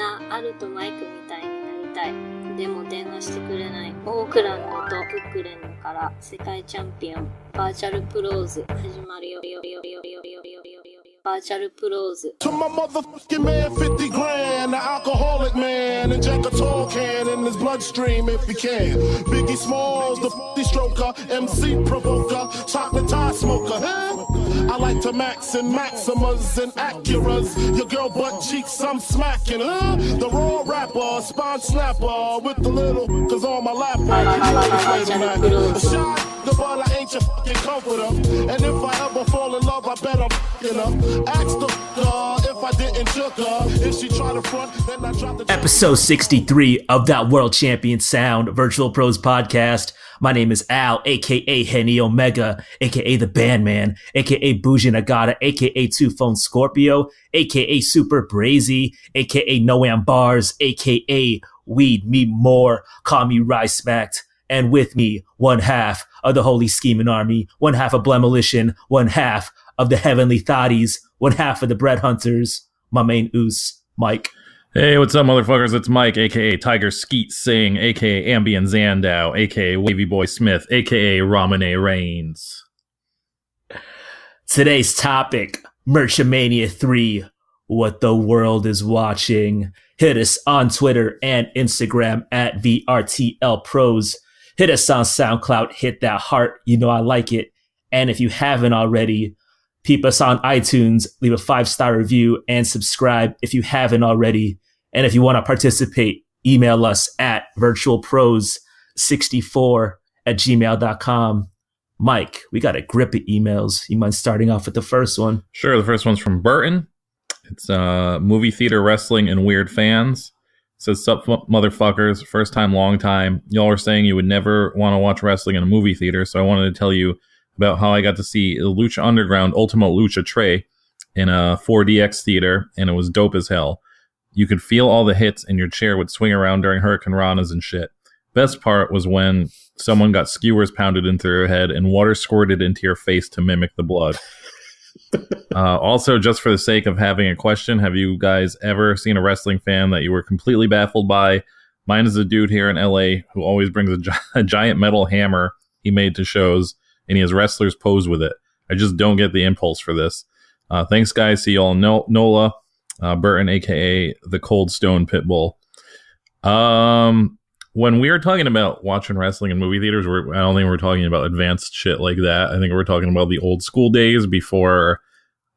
なアルとマイクみたいになりたい。でも電話してくれない。オークランドとブックレンドから世界チャンピオンバーチャルプローズ始まるよ。バーチャルプローズ。To my motherfucking man, 50 grand, the alcoholic man, inject a tall can in his bloodstream if he can. Biggie Smalls, the stroker, MC provoker, chocolate tie smoker, huh? I like to max and Maximas and Acuras. Your girl butt cheeks, I'm smacking, huh? The raw rapper, spine snapper, with the little, cause all my lap a shot, the but I ain't your fucking comforter. And if I ever fall in love, I bet I'm fucking her. Ask the if I didn't choke her. If she try to front, then I drop the... Episode 63 of that World Champion Sound Virtual Pros podcast. My name is Al, a.k.a. Henny Omega, a.k.a. The Bandman, a.k.a. Bougie Nagata, a.k.a. Two Phone Scorpio, a.k.a. Super Brazy, a.k.a. Noam Bars, a.k.a. Weed Me More, call me Rye Smacked. And with me, one half of the Holy Scheming Army, one half of Blemolition, one half of the Heavenly Thotties, one half of the Bread Hunters, my main oos, Mike. Hey, what's up, motherfuckers? It's Mike, a.k.a. Tiger Skeet Singh, a.k.a. Ambien Zandow, a.k.a. Wavy Boy Smith, a.k.a. Ramune Reigns. Today's topic, Merchamania 3, what the world is watching. Hit us on Twitter and Instagram at VRTL Pros. Hit us on SoundCloud, hit that heart, you know I like it. And if you haven't already, peep us on iTunes, leave a 5-star review, and subscribe if you haven't already. And if you want to participate, email us at virtualpros64@gmail.com. Mike, we got a grip of emails. You mind starting off with the first one? Sure, the first one's from Burton. It's movie theater wrestling and weird fans. It says, sup, motherfuckers, first time, long time. Y'all are saying you would never want to watch wrestling in a movie theater, so I wanted to tell you about how I got to see Lucha Underground Ultimo Lucha Tre in a 4DX theater, and it was dope as hell. You could feel all the hits, and your chair would swing around during Hurricane Ranas and shit. Best part was when someone got skewers pounded into their head and water squirted into your face to mimic the blood. Also, just for the sake of having a question, have you guys ever seen a wrestling fan that you were completely baffled by? Mine is a dude here in LA who always brings a giant metal hammer he made to shows, and he has wrestlers pose with it. I just don't get the impulse for this. Thanks, guys. See y'all. Nola, Burton, a.k.a. the Cold Stone Pitbull. When we were talking about watching wrestling in movie theaters, I don't think we're talking about advanced shit like that. I think we're talking about the old school days before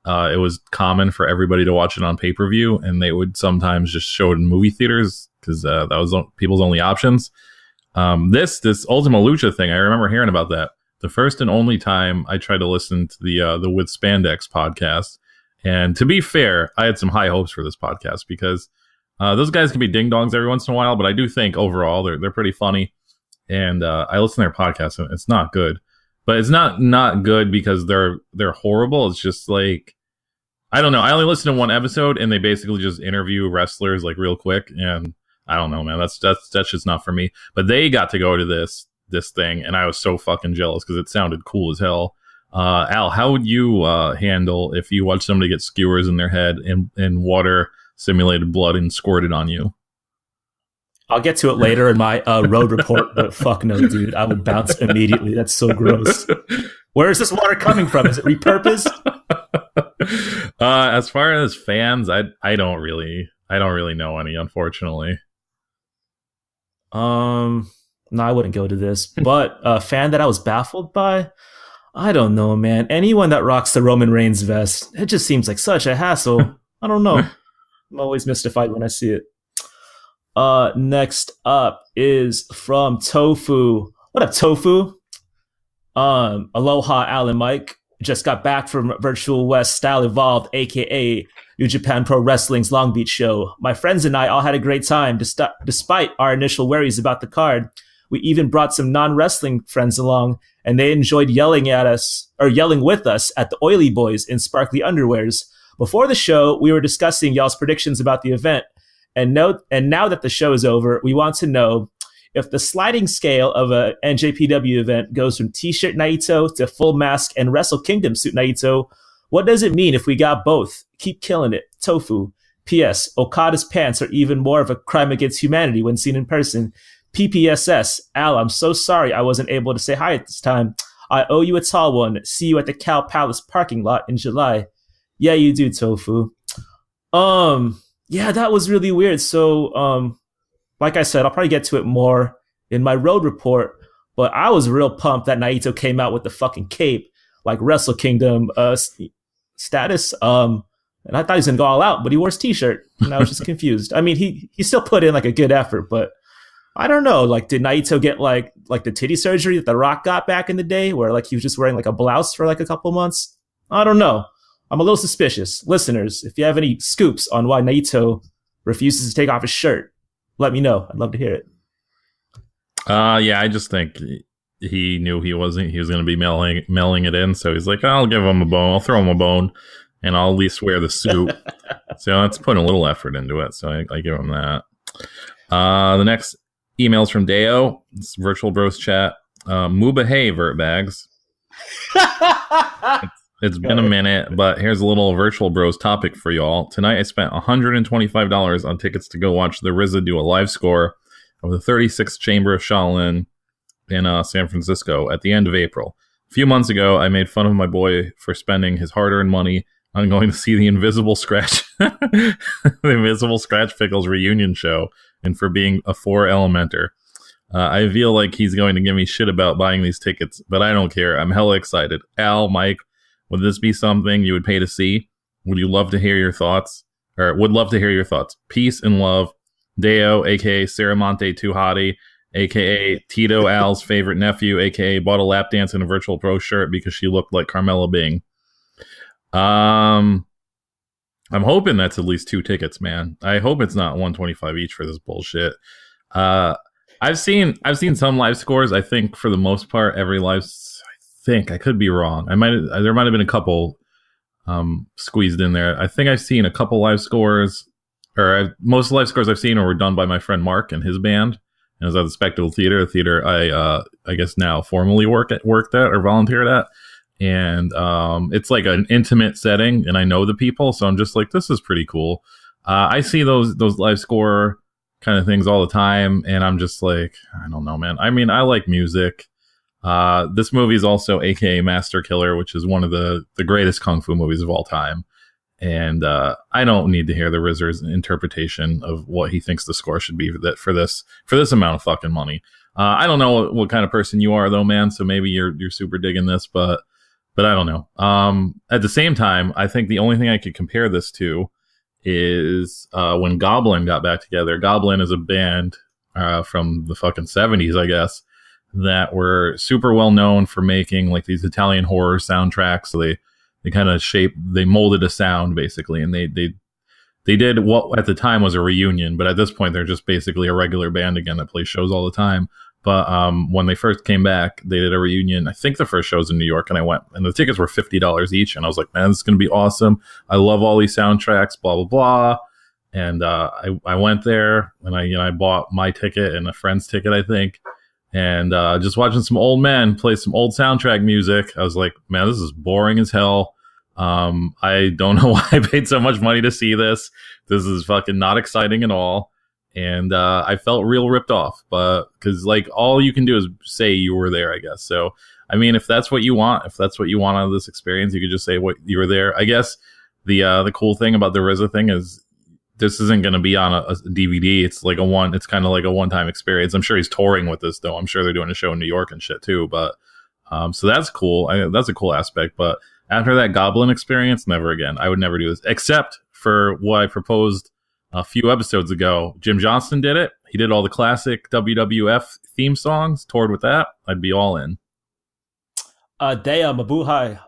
it was common for everybody to watch it on pay-per-view, and they would sometimes just show it in movie theaters because that was people's only options. This Ultima Lucha thing, I remember hearing about that. The first and only time I tried to listen to the With Spandex podcast. And to be fair, I had some high hopes for this podcast because those guys can be ding-dongs every once in a while, but I do think overall they're pretty funny. And I listen to their podcast, and it's not good. But it's not good because they're horrible. It's just like, I don't know. I only listened to one episode, and they basically just interview wrestlers like real quick. And I don't know, man. That's just not for me. But they got to go to this thing, and I was so fucking jealous because it sounded cool as hell. Al, how would you handle if you watch somebody get skewers in their head and water simulated blood and squirted on you? I'll get to it later in my road report, but fuck no, dude. I would bounce immediately. That's so gross. Where is this water coming from? Is it repurposed? As far as fans, I don't really know any, unfortunately. No, I wouldn't go to this. But a fan that I was baffled by, I don't know, man. Anyone that rocks the Roman Reigns vest, it just seems like such a hassle. I don't know. I'm always mystified when I see it. Next up is from Tofu. What up, Tofu? Aloha, Al and Mike. Just got back from Virtual West Style Evolved, aka New Japan Pro Wrestling's Long Beach show. My friends and I all had a great time, despite our initial worries about the card. We even brought some non-wrestling friends along, and they enjoyed yelling with us at the Oily Boys in sparkly underwears. Before the show, we were discussing y'all's predictions about the event, and now that the show is over, we want to know if the sliding scale of a NJPW event goes from T-shirt Naito to full mask and Wrestle Kingdom suit Naito, what does it mean if we got both? Keep killing it. Tofu. P.S. Okada's pants are even more of a crime against humanity when seen in person. PPSS. Al, I'm so sorry I wasn't able to say hi at this time. I owe you a tall one. See you at the Cal Palace parking lot in July. Yeah, you do, Tofu. Yeah, that was really weird. So, like I said, I'll probably get to it more in my road report, but I was real pumped that Naito came out with the fucking cape, like Wrestle Kingdom status. And I thought he was gonna go all out, but he wore his t-shirt, and I was just confused. I mean, he still put in like a good effort, but I don't know. Like, did Naito get like the titty surgery that The Rock got back in the day, where like he was just wearing like a blouse for like a couple months? I don't know. I'm a little suspicious. Listeners, if you have any scoops on why Naito refuses to take off his shirt, let me know. I'd love to hear it. Yeah, I just think he knew he was going to be mailing it in, so he's like, I'll give him a bone. I'll throw him a bone, and I'll at least wear the suit. So that's putting a little effort into it, so I give him that. The next email's from Deo. It's Virtual Bros chat. Muba hey, Vertbags. It's been a minute, but here's a little Virtual Bros topic for y'all. Tonight I spent $125 on tickets to go watch the RZA do a live score of the 36th Chamber of Shaolin in San Francisco at the end of April. A few months ago, I made fun of my boy for spending his hard-earned money on going to see the Invisible Scratch Pickles reunion show and for being a 4 elementer. I feel like he's going to give me shit about buying these tickets, but I don't care. I'm hella excited. Al, Mike, would this be something you would pay to see? Would you love to hear your thoughts? Or would love to hear your thoughts. Peace and love. Deo, a.k.a. Saramonte Too Hottie, a.k.a. Tito Al's favorite nephew, a.k.a. bought a lap dance in a Virtual Pro shirt because she looked like Carmella Bing. I'm hoping that's at least 2 tickets, man. I hope it's not $125 each for this bullshit. I've seen some live scores. I think for the most part, every live... I could be wrong. There might have been a couple squeezed in there. I think I've seen a couple live scores, most live scores I've seen were done by my friend Mark and his band. And it was at the Spectacle Theater, a theater I guess now formally worked at or volunteered at. And it's like an intimate setting, and I know the people, so I'm just like, this is pretty cool. I see those live score kind of things all the time, and I'm just like, I don't know, man. I mean, I like music. This movie is also aka Master Killer, which is one of the greatest kung fu movies of all time. And I don't need to hear the RZA's interpretation of what he thinks the score should be for this amount of fucking money. I don't know what kind of person you are though, man. So maybe you're super digging this, but I don't know. At the same time, I think the only thing I could compare this to is when Goblin got back together. Goblin is a band from the fucking 70s, I guess, that were super well known for making like these Italian horror soundtracks. So they kind of they molded a sound basically, and they did what at the time was a reunion, but at this point they're just basically a regular band again that plays shows all the time. But when they first came back, they did a reunion. I think the first show was in New York, and I went, and the tickets were $50 each, and I was like, man, this is going to be awesome. I love all these soundtracks, blah blah blah. And I went there, and I bought my ticket and a friend's ticket, I think. And just watching some old men play some old soundtrack music, I was like, man, this is boring as hell. I don't know why I paid so much money to see this. This is fucking not exciting at all. And I felt real ripped off, but because like all you can do is say you were there, I guess. So, I mean, if that's what you want out of this experience, you could just say what you were there. I guess the cool thing about the RZA thing is this isn't going to be on a DVD. It's like it's kind of like a one-time experience. I'm sure he's touring with this though. I'm sure they're doing a show in New York and shit too. But so that's cool. That's a cool aspect. But after that Goblin experience, never again. I would never do this, except for what I proposed a few episodes ago. Jim Johnston did it. He did all the classic WWF theme songs, toured with that. I'd be all in. Dea Mabuhay.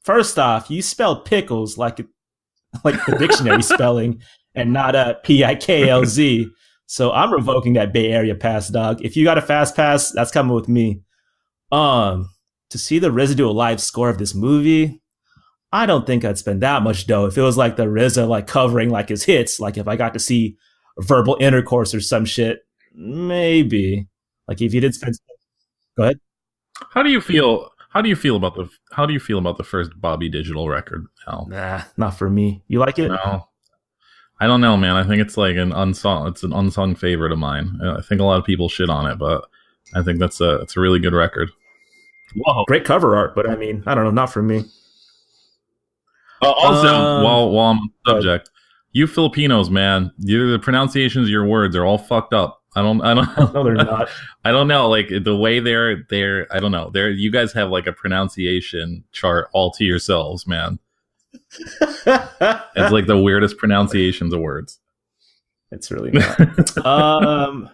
First off, you spelled pickles like the dictionary spelling and not PIKLZ. So I'm revoking that Bay Area pass, dog. If you got a fast pass, that's coming with me. To see the residual live score of this movie, I don't think I'd spend that much dough. If it was like the RZA like covering like his hits, like if I got to see Verbal Intercourse or some shit, maybe. Like if you did spend. Go ahead. How do you feel about the first Bobby Digital record, Al? Nah, not for me. You like it? No. I don't know, man. I think it's like it's an unsung favorite of mine. I think a lot of people shit on it, but I think it's a really good record. Whoa, great cover art, but I mean, I don't know, not for me. Also, while I'm on the subject, you Filipinos, man, the pronunciations of your words are all fucked up. I don't No, they're not. I don't know, like the way they're I don't know. You guys have like a pronunciation chart all to yourselves, man. It's like the weirdest pronunciations of words. It's really not.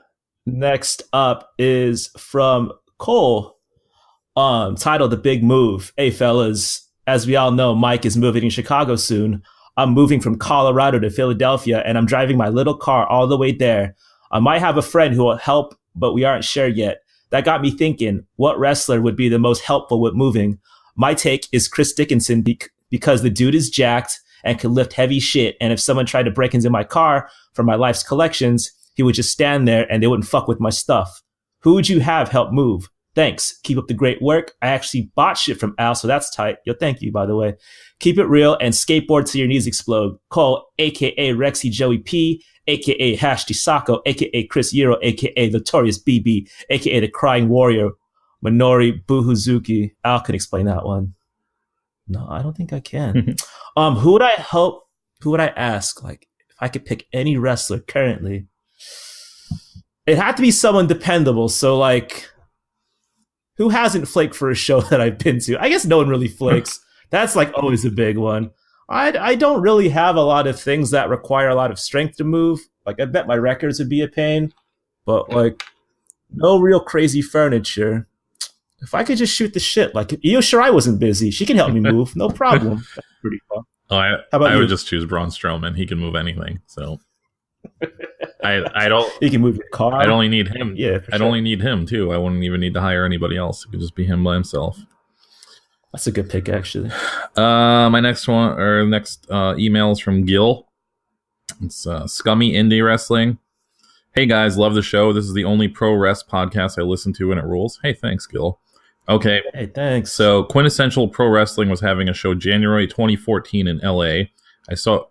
Next up is from Cole, titled The Big Move. Hey fellas, as we all know, Mike is moving in Chicago soon. I'm moving from Colorado to Philadelphia, and I'm driving my little car all the way there. I might have a friend who will help, but we aren't sure yet. That got me thinking, what wrestler would be the most helpful with moving? My take is Chris Dickinson because the dude is jacked and can lift heavy shit. And if someone tried to break into my car for my life's collections, he would just stand there and they wouldn't fuck with my stuff. Who would you have help move? Thanks. Keep up the great work. I actually bought shit from Al, so that's tight. Yo, thank you, by the way. Keep it real and skateboard till your knees explode. Call a.k.a. Rexy Joey P, a.k.a. Hash Disako, a.k.a. Chris Euro, a.k.a. Notorious BB, a.k.a. The Crying Warrior, Minori Buhuzuki. Al can explain that one. No, I don't think I can. Who would I help? Who would I ask? Like, if I could pick any wrestler currently, it had to be someone dependable. So, like, who hasn't flaked for a show that I've been to? I guess no one really flakes. That's like always a big one. I don't really have a lot of things that require a lot of strength to move. Like, I bet my records would be a pain, but like, no real crazy furniture. If I could just shoot the shit, like Io Shirai wasn't busy, she can help me move, no problem. That's pretty fun. How about I would just choose Braun Strowman. He can move anything, so I don't. He can move your car. I'd only need him. Yeah, I'd only need him too. I wouldn't even need to hire anybody else. It could just be him by himself. That's a good pick, actually. My next email is from Gil. It's Scummy Indie Wrestling. Hey guys, love the show. This is the only pro rest podcast I listen to, and it rules. Hey, thanks, Gil. Okay. Hey, thanks. So, Quintessential Pro Wrestling was having a show January 2014 in LA. Why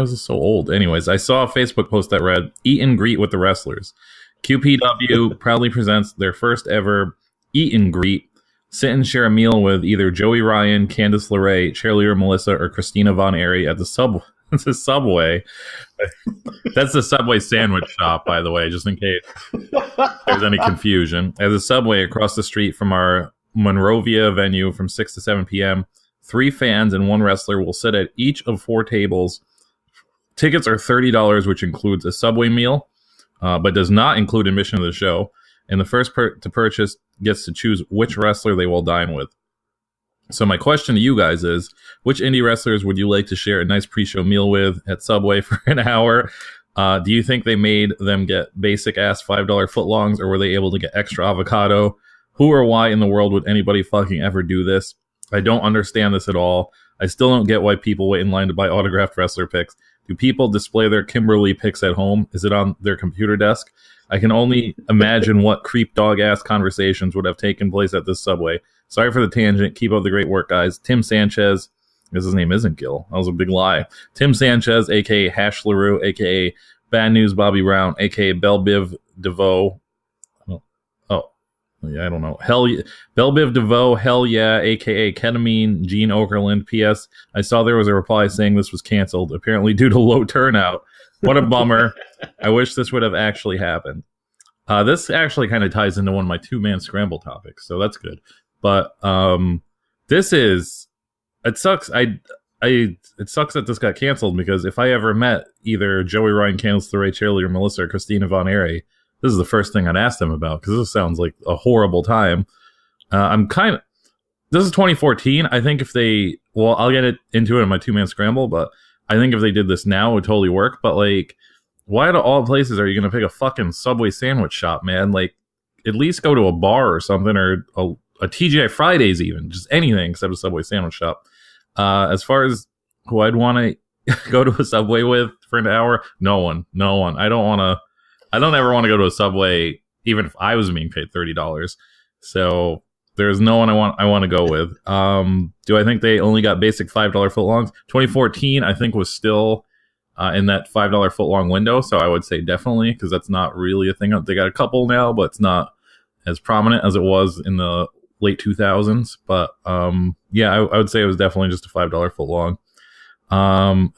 is this so old? Anyways, I saw a Facebook post that read, Eat and Greet with the Wrestlers. QPW proudly presents their first ever Eat and Greet. Sit and share a meal with either Joey Ryan, Candice LeRae, cheerleader Melissa, or Christina Von Airy at the Subway. The Subway. That's the Subway sandwich shop, by the way, just in case there's any confusion. At the Subway across the street from our Monrovia venue from 6 to 7 p.m., 3 fans and 1 wrestler will sit at each of 4 tables. Tickets are $30, which includes a Subway meal, but does not include admission to the show. And the first to purchase gets to choose which wrestler they will dine with. So my question to you guys is, which indie wrestlers would you like to share a nice pre-show meal with at Subway for an hour? Do you think they made them get basic-ass $5 footlongs, or were they able to get extra avocado? Who or why in the world would anybody fucking ever do this? I don't understand this at all. I still don't get why people wait in line to buy autographed wrestler picks. Do people display their Kimberly picks at home? Is it on their computer desk? I can only imagine what creep dog-ass conversations would have taken place at this Subway. Sorry for the tangent. Keep up the great work, guys. Tim Sanchez. His name isn't Gil. That was a big lie. Tim Sanchez, a.k.a. Hash LaRue, a.k.a. Bad News Bobby Brown, a.k.a. Belbiv DeVoe. Yeah, I don't know. Belbiv DeVoe, hell yeah, a.k.a. Ketamine, Gene Okerlund. P.S. I saw there was a reply saying this was canceled, apparently due to low turnout. What a bummer. I wish this would have actually happened. This actually kind of ties into one of my 2-man scramble topics, so that's good. But it sucks. It sucks that this got canceled, because if I ever met either Joey Ryan, Candice LeRae, cheerleader Melissa, or Christina Von Airy, this is the first thing I'd ask them about, because this sounds like a horrible time. This is 2014. I think I'll get into it in my 2-man scramble, but I think if they did this now, it would totally work. But like, why out of all places are you going to pick a fucking Subway sandwich shop, man? Like, at least go to a bar or something, or a TGI Fridays, even just anything except a Subway sandwich shop. As far as who I'd want to go to a Subway with for an hour, no one. I don't ever want to go to a Subway, even if I was being paid $30. So There's no one I want to go with. Do I think they only got basic $5 footlongs? 2014, I think, was still in that $5 footlong window. So I would say definitely, because that's not really a thing. They got a couple now, but it's not as prominent as it was in the late 2000s. But yeah, I would say it was definitely just a $5 footlong.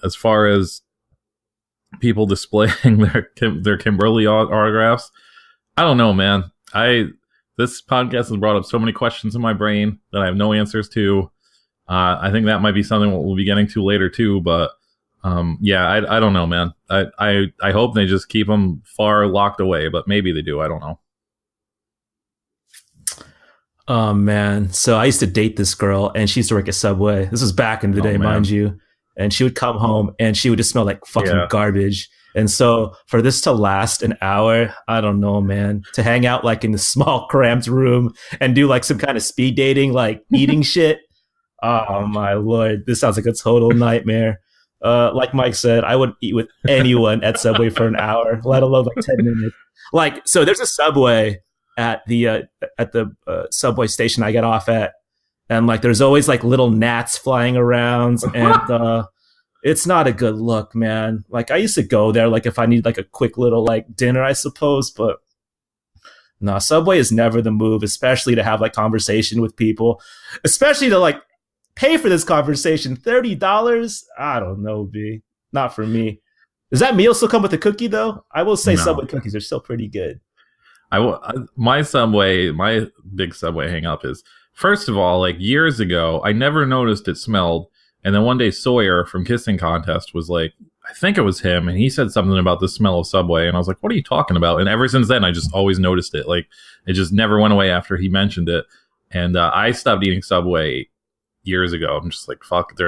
As far as people displaying their Kimberly autographs, I don't know, man. This podcast has brought up so many questions in my brain that I have no answers to. I think that might be something we'll be getting to later too. But yeah, I don't know, man. I hope they just keep them far locked away, but maybe they do. I don't know. Oh man. So I used to date this girl and she used to work at Subway. This was back in the day, mind you. And she would come home and she would just smell like fucking garbage. And so for this to last an hour, I don't know, man, to hang out like in the small cramped room and do like some kind of speed dating, like eating shit. Oh my Lord. This sounds like a total nightmare. Like Mike said, I wouldn't eat with anyone at Subway for an hour, let alone like 10 minutes. Like, so there's a Subway at the Subway station I get off at. And like, there's always like little gnats flying around and, it's not a good look, man. Like I used to go there, like if I need like a quick little like dinner, I suppose, but no, Subway is never the move, especially to have like conversation with people, especially to like pay for this conversation. $30? I don't know, B. Not for me. Does that meal still come with a cookie though? I will say Subway cookies are still pretty good. My big Subway hang up is, first of all, like years ago, I never noticed it smelled. And then one day Sawyer from Kissing Contest was like, I think it was him, and he said something about the smell of Subway, and I was like, what are you talking about? And ever since then, I just always noticed it. Like, it just never went away after he mentioned it. And I stopped eating Subway years ago. I'm just like, fuck,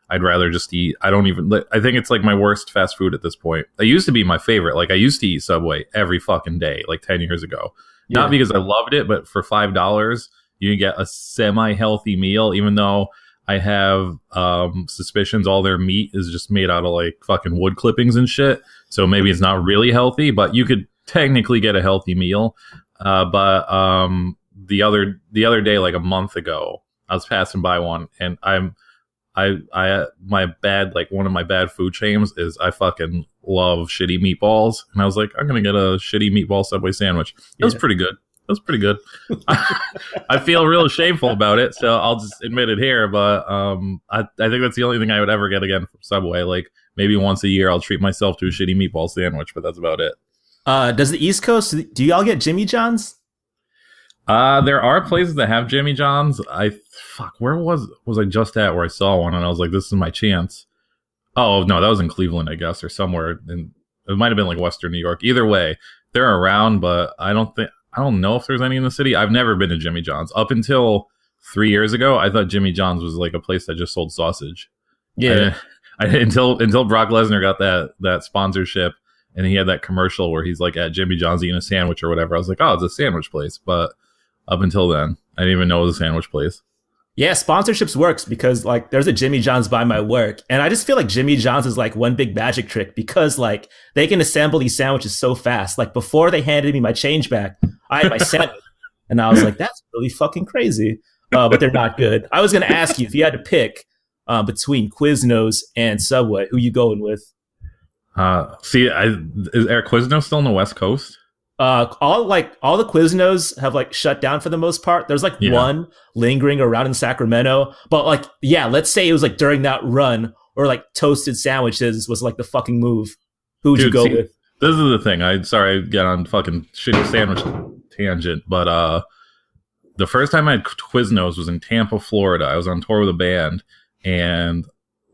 I'd rather just eat. I think it's like my worst fast food at this point. It used to be my favorite. Like, I used to eat Subway every fucking day, like 10 years ago. Yeah. Not because I loved it, but for $5, you can get a semi-healthy meal, even though I have suspicions all their meat is just made out of like fucking wood clippings and shit. So maybe it's not really healthy, but you could technically get a healthy meal. But the other day, like a month ago, I was passing by one, and one of my bad food shames is I fucking love shitty meatballs. And I was like, I'm going to get a shitty meatball Subway sandwich. It was pretty good. That was pretty good. I feel real shameful about it, so I'll just admit it here. But I think that's the only thing I would ever get again from Subway. Like maybe once a year, I'll treat myself to a shitty meatball sandwich, but that's about it. Does the East Coast? Do y'all get Jimmy John's? There are places that have Jimmy John's. Where was I just at where I saw one and I was like, this is my chance. Oh no, that was in Cleveland, I guess, or somewhere. It might have been like Western New York. Either way, they're around, but I don't know if there's any in the city. I've never been to Jimmy John's. Up until 3 years ago, I thought Jimmy John's was like a place that just sold sausage. Yeah. Until Brock Lesnar got that sponsorship and he had that commercial where he's like at Jimmy John's eating a sandwich or whatever. I was like, oh, it's a sandwich place. But up until then, I didn't even know it was a sandwich place. Yeah, sponsorships works because like there's a Jimmy John's by my work. And I just feel like Jimmy John's is like one big magic trick because like they can assemble these sandwiches so fast. Like before they handed me my change back, I had my sandwich and I was like, that's really fucking crazy. But they're not good. I was going to ask you if you had to pick between Quiznos and Subway, who you going with? Is Eric Quiznos still on the West Coast? All the Quiznos have like shut down for the most part. There's like one lingering around in Sacramento, but like, yeah, let's say it was like during that run or like toasted sandwiches was like the fucking move. Who would you go with? This is the thing. I get on fucking shitty sandwich tangent, but the first time I had Quiznos was in Tampa, Florida. I was on tour with a band, and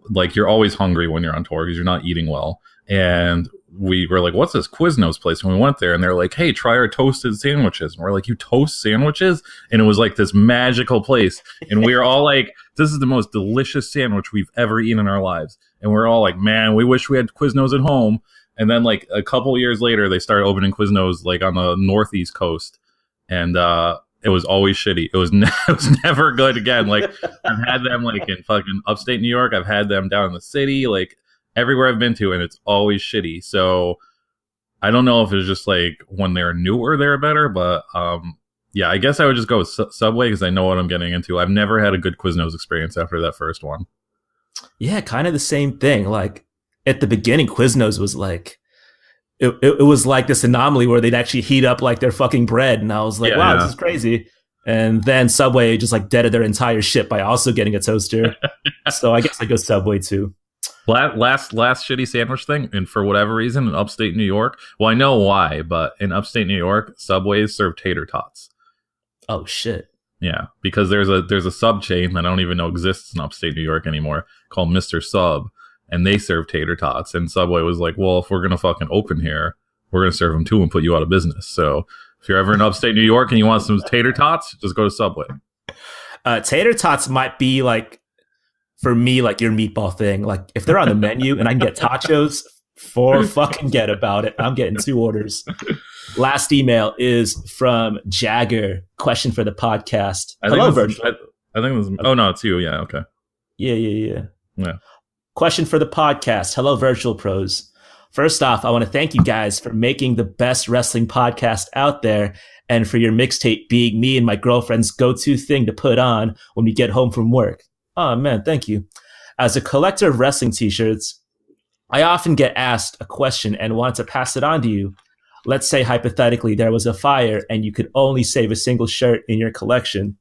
like you're always hungry when you're on tour because you're not eating well. And we were like, what's this Quiznos place? And we went there and they're like, hey, try our toasted sandwiches. And we're like, you toast sandwiches? And it was like this magical place. And we were all like, this is the most delicious sandwich we've ever eaten in our lives. And we're all like, man, we wish we had Quiznos at home. And then like a couple years later, they started opening Quiznos like on the Northeast coast. And it was always shitty. It was never good again. Like I've had them like in fucking upstate New York. I've had them down in the city. Like everywhere I've been to, and it's always shitty. So I don't know if it's just like when they're newer, they're better, but Yeah, I guess I would just go with Subway because I know what I'm getting into. I've never had a good Quiznos experience after that first one. Yeah, kind of the same thing. Like at the beginning, Quiznos was like, it was like this anomaly where they'd actually heat up like their fucking bread. And I was like, wow, this is crazy. And then Subway just like deaded their entire ship by also getting a toaster. So I guess I go Subway too. Last shitty sandwich thing, and for whatever reason in upstate New York, well, I know why, but in upstate New York, Subways serve tater tots. Oh shit. Yeah, because there's a sub chain that I don't even know exists in upstate New York anymore called Mr. Sub, and they serve tater tots. And Subway was like, well, if we're gonna fucking open here, we're gonna serve them too and put you out of business. So if you're ever in upstate New York and you want some tater tots, just go to Subway. Tater tots might be like, for me, like your meatball thing. Like if they're on the menu and I can get tachos, forget about it. I'm getting 2 orders. Last email is from Jagger. Question for the podcast. Hello, Vrtl. I think this is, oh no, it's you. Yeah, okay. Yeah. Question for the podcast. Hello, Virtual Pros. First off, I want to thank you guys for making the best wrestling podcast out there and for your mixtape being me and my girlfriend's go-to thing to put on when we get home from work. Oh, man, thank you. As a collector of wrestling t-shirts, I often get asked a question and want to pass it on to you. Let's say, hypothetically, there was a fire and you could only save a single shirt in your collection.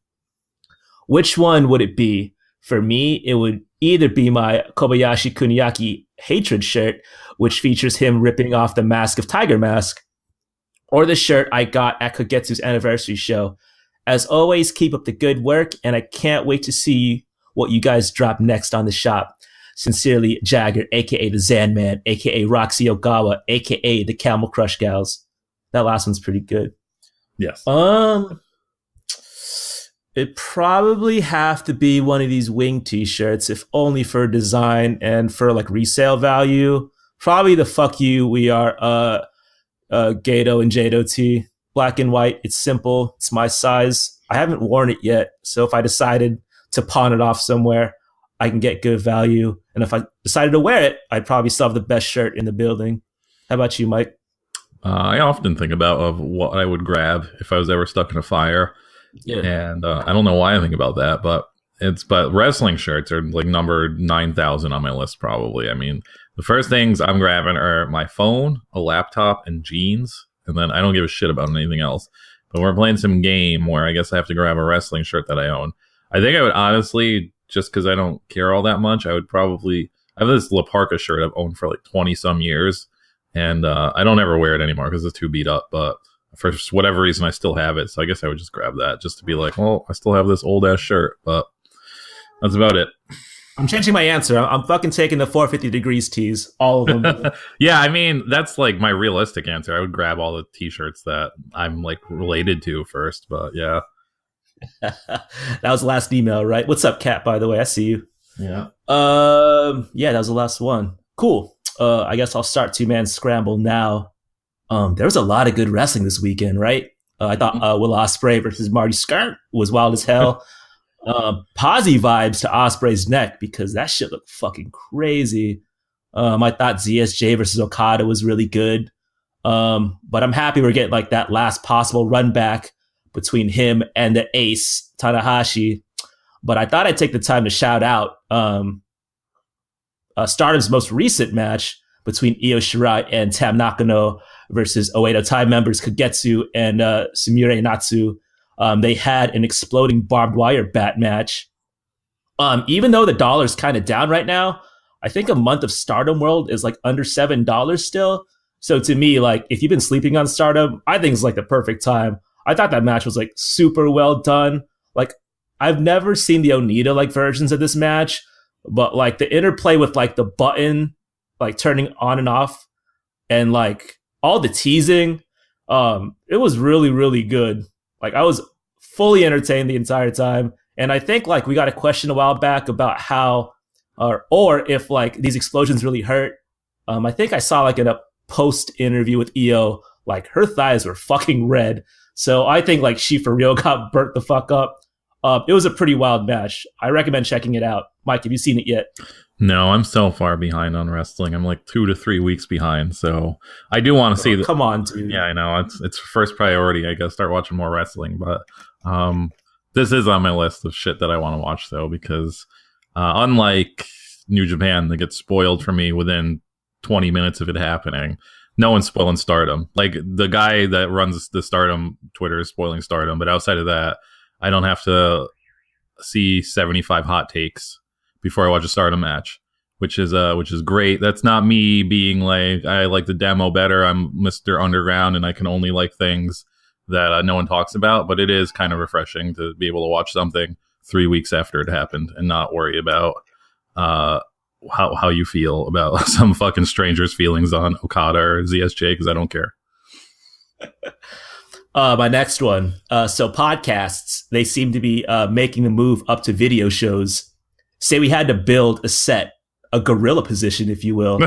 Which one would it be? For me, it would either be my Kobayashi Kuniaki Hatred shirt, which features him ripping off the mask of Tiger Mask, or the shirt I got at Kogetsu's anniversary show. As always, keep up the good work, and I can't wait to see what you guys drop next on the shop. Sincerely, Jagger, a.k.a. the Zanman, a.k.a. Roxy Ogawa, a.k.a. the Camel Crush Gals. That last one's pretty good. Yes. It'd probably have to be one of these wing t-shirts, if only for design and for like resale value. Probably the fuck you, we are Gato and Jado tee. Black and white. It's simple. It's my size. I haven't worn it yet. So if I decided to pawn it off somewhere, I can get good value. And if I decided to wear it, I'd probably still have the best shirt in the building. How about you, Mike? I often think about what I would grab if I was ever stuck in a fire. Yeah. And I don't know why I think about that, but wrestling shirts are like number 9,000 on my list probably. I mean, the first things I'm grabbing are my phone, a laptop, and jeans. And then I don't give a shit about anything else. But we're playing some game where I guess I have to grab a wrestling shirt that I own. I think I would honestly, just because I don't care all that much, I have this La Parka shirt I've owned for like 20 some years. And I don't ever wear it anymore because it's too beat up. But for whatever reason, I still have it. So I guess I would just grab that just to be like, well, I still have this old ass shirt. But that's about it. I'm changing my answer. I'm fucking taking the 450 degrees tees, all of them. Yeah, I mean, that's like my realistic answer. I would grab all the t-shirts that I'm like related to first. But yeah. That was the last email, right? What's up, Kat, by the way? I see you. Yeah. Yeah, that was the last one. Cool. I guess I'll start two-man scramble now. There was a lot of good wrestling this weekend, right? I thought Will Ospreay versus Marty Scurll was wild as hell. Posy vibes to Ospreay's neck because that shit looked fucking crazy. I thought ZSJ versus Okada was really good. But I'm happy we're getting like that last possible run back between him and the ace, Tanahashi. But I thought I'd take the time to shout out Stardom's most recent match between Io Shirai and Tam Nakano versus Oedo Tai members Kagetsu and Sumire Natsu. They had an exploding barbed wire bat match. Even though the dollar's kind of down right now, I think a month of Stardom World is like under $7 still. So to me, like if you've been sleeping on Stardom, I think it's like the perfect time. I thought that match was like super well done. Like I've never seen the Onita like versions of this match, but like the interplay with like the button like turning on and off and like all the teasing, it was really, really good. Like I was fully entertained the entire time. And I think like we got a question a while back about how or if like these explosions really hurt. I think I saw like in a post interview with Io, like her thighs were fucking red. So I think like she for real got burnt the fuck up. It was a pretty wild match. I recommend checking it out. Mike, have you seen it yet? No, I'm so far behind on wrestling. I'm like 2 to 3 weeks behind. So I do want to see that. Come on, dude. Yeah, I know. It's first priority. I gotta start watching more wrestling. But this is on my list of shit that I want to watch, though, because unlike New Japan, that gets spoiled for me within 20 minutes of it happening. No one's spoiling Stardom. Like, the guy that runs the Stardom Twitter is spoiling Stardom. But outside of that, I don't have to see 75 hot takes before I watch a Stardom match, which is great. That's not me being like, I like the demo better. I'm Mr. Underground and I can only like things that no one talks about. But it is kind of refreshing to be able to watch something 3 weeks after it happened and not worry about how you feel about some fucking stranger's feelings on Okada or ZSJ, because I don't care. My next one. So podcasts, they seem to be making the move up to video shows. Say we had to build a set, a gorilla position, if you will,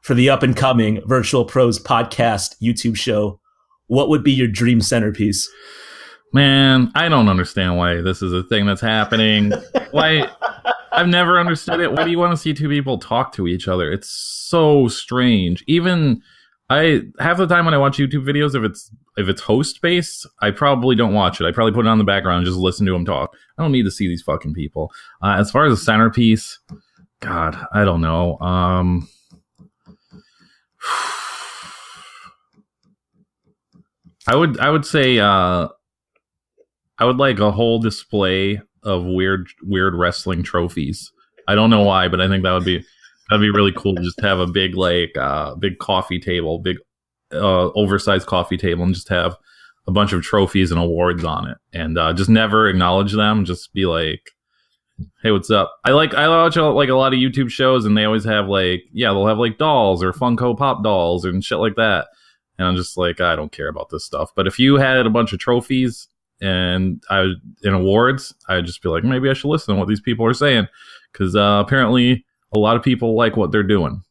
for the up and coming Virtual Pros podcast YouTube show. What would be your dream centerpiece? Man, I don't understand why this is a thing that's happening. Why? I've never understood it. Why do you want to see two people talk to each other? It's so strange. Even half the time when I watch YouTube videos, if it's host based, I probably don't watch it. I probably put it on the background and just listen to them talk. I don't need to see these fucking people. As far as the centerpiece, God, I don't know. I would say I would like a whole display of weird wrestling trophies. I don't know why, but I think that'd be really cool to just have a big big coffee table, big oversized coffee table, and just have a bunch of trophies and awards on it, and just never acknowledge them. Just be like, "Hey, what's up?" I watch like a lot of YouTube shows, and they always have they'll have like dolls or Funko Pop dolls and shit like that, and I'm just like, I don't care about this stuff. But if you had a bunch of trophies and awards, I'd just be like, maybe I should listen to what these people are saying, because apparently a lot of people like what they're doing.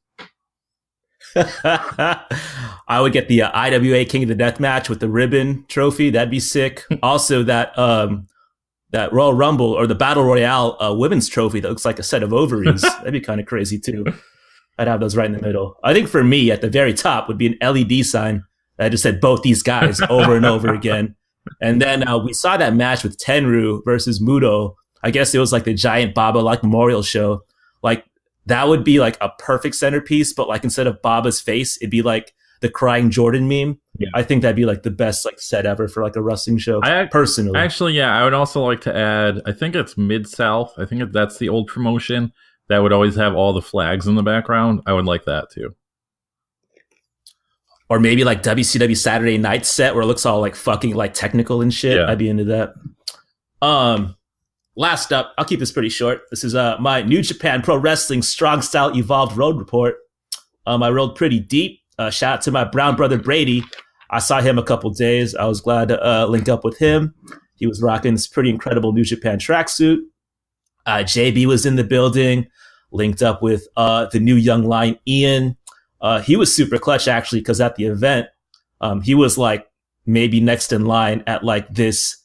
I would get the IWA King of the Death match with the ribbon trophy. That'd be sick. Also, that Royal Rumble or the Battle Royale women's trophy that looks like a set of ovaries. That'd be kind of crazy too. I'd have those right in the middle. I think for me, at the very top would be an LED sign that just said both these guys over and over again. And then we saw that match with Tenryu versus Muto. I guess it was like the giant Baba like memorial show. Like, that would be like a perfect centerpiece, but like instead of Baba's face, it'd be like the crying Jordan meme. Yeah. I think that'd be like the best like set ever for like a wrestling show. Personally, actually, yeah, I would also like to add. I think it's Mid-South. I think that's the old promotion that would always have all the flags in the background. I would like that too. Or maybe like WCW Saturday Night set where it looks all like fucking like technical and shit. Yeah. I'd be into that. Last up, I'll keep this pretty short. This is my New Japan Pro Wrestling Strong Style Evolved Road Report. I rode pretty deep. Shout out to my brown brother Brady. I saw him a couple days. I was glad to link up with him. He was rocking this pretty incredible New Japan tracksuit. JB was in the building, linked up with the new young lion Ian. He was super clutch actually, because at the event, he was like maybe next in line at like this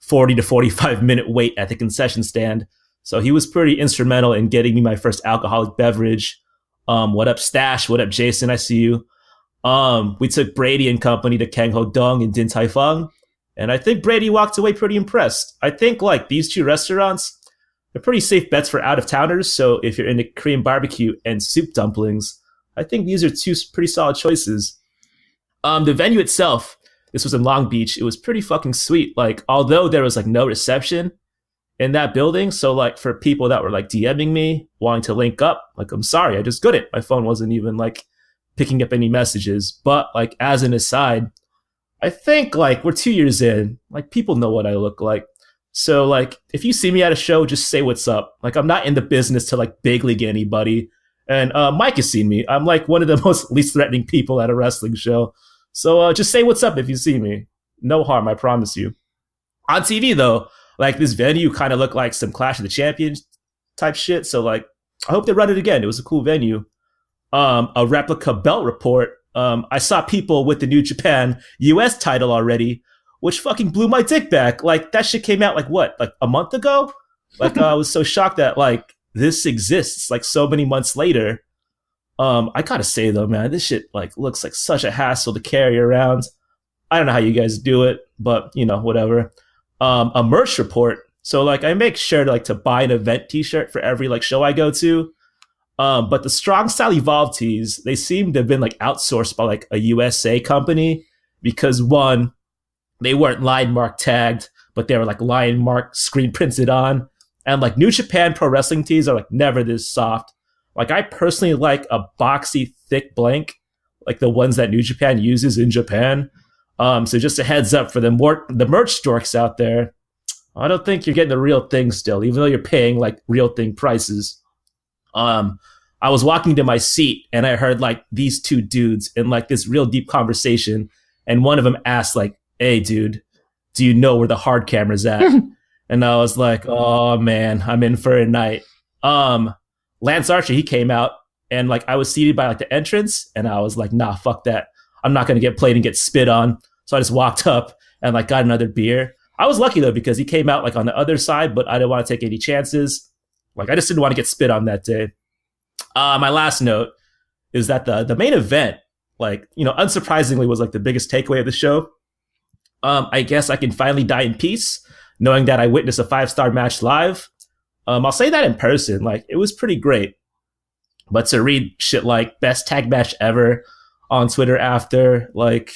40 to 45 minute wait at the concession stand. So he was pretty instrumental in getting me my first alcoholic beverage. What up, Stash? What up, Jason? I see you. We took Brady and company to Kang Ho Dong and Din Tai Fung, and I think Brady walked away pretty impressed. I think like these two restaurants, they're pretty safe bets for out of towners. So if you're into Korean barbecue and soup dumplings, I think these are two pretty solid choices. The venue itself, this was in Long Beach. It was pretty fucking sweet. Like, although there was like no reception in that building, so like for people that were like DMing me wanting to link up, like, I'm sorry, I just couldn't. My phone wasn't even like picking up any messages. But like as an aside, I think like we're 2 years in, like people know what I look like. So like if you see me at a show, just say what's up. Like, I'm not in the business to like big league anybody. And Mike has seen me. I'm like one of the most least threatening people at a wrestling show. So just say what's up if you see me. No harm, I promise you. On TV, though, like this venue kind of looked like some Clash of the Champions type shit. So like, I hope they run it again. It was a cool venue. A replica belt report. I saw people with the New Japan US title already which fucking blew my dick back. Like that shit came out like what, like a month ago? Like I was so shocked that like this exists like so many months later. I gotta say though, man, this shit like looks like such a hassle to carry around. I don't know how you guys do it, but you know, whatever. A merch report. So like I make sure to like to buy an event t-shirt for every like show I go to. But the Strong Style Evolve tees, they seem to have been like outsourced by like a USA company because one, they weren't line mark tagged, but they were like line mark screen printed on. And like New Japan Pro Wrestling tees are like never this soft. Like I personally like a boxy, thick blank, like the ones that New Japan uses in Japan. So just a heads up for the merch dorks out there. I don't think you're getting the real thing still, even though you're paying like real thing prices. I was walking to my seat and I heard like these two dudes in like this real deep conversation. And one of them asked like, "Hey dude, do you know where the hard camera's at?" And I was like, "Oh man, I'm in for a night." Lance Archer, he came out and like I was seated by like the entrance and I was like, "Nah, fuck that. I'm not going to get played and get spit on." So I just walked up and like got another beer. I was lucky though, because he came out like on the other side, but I didn't want to take any chances. Like I just didn't want to get spit on that day. My last note is that the main event, like, you know, unsurprisingly was like the biggest takeaway of the show. I guess I can finally die in peace knowing that I witnessed a 5-star match live. I'll say that in person, like it was pretty great. But to read shit like best tag match ever on Twitter after, like,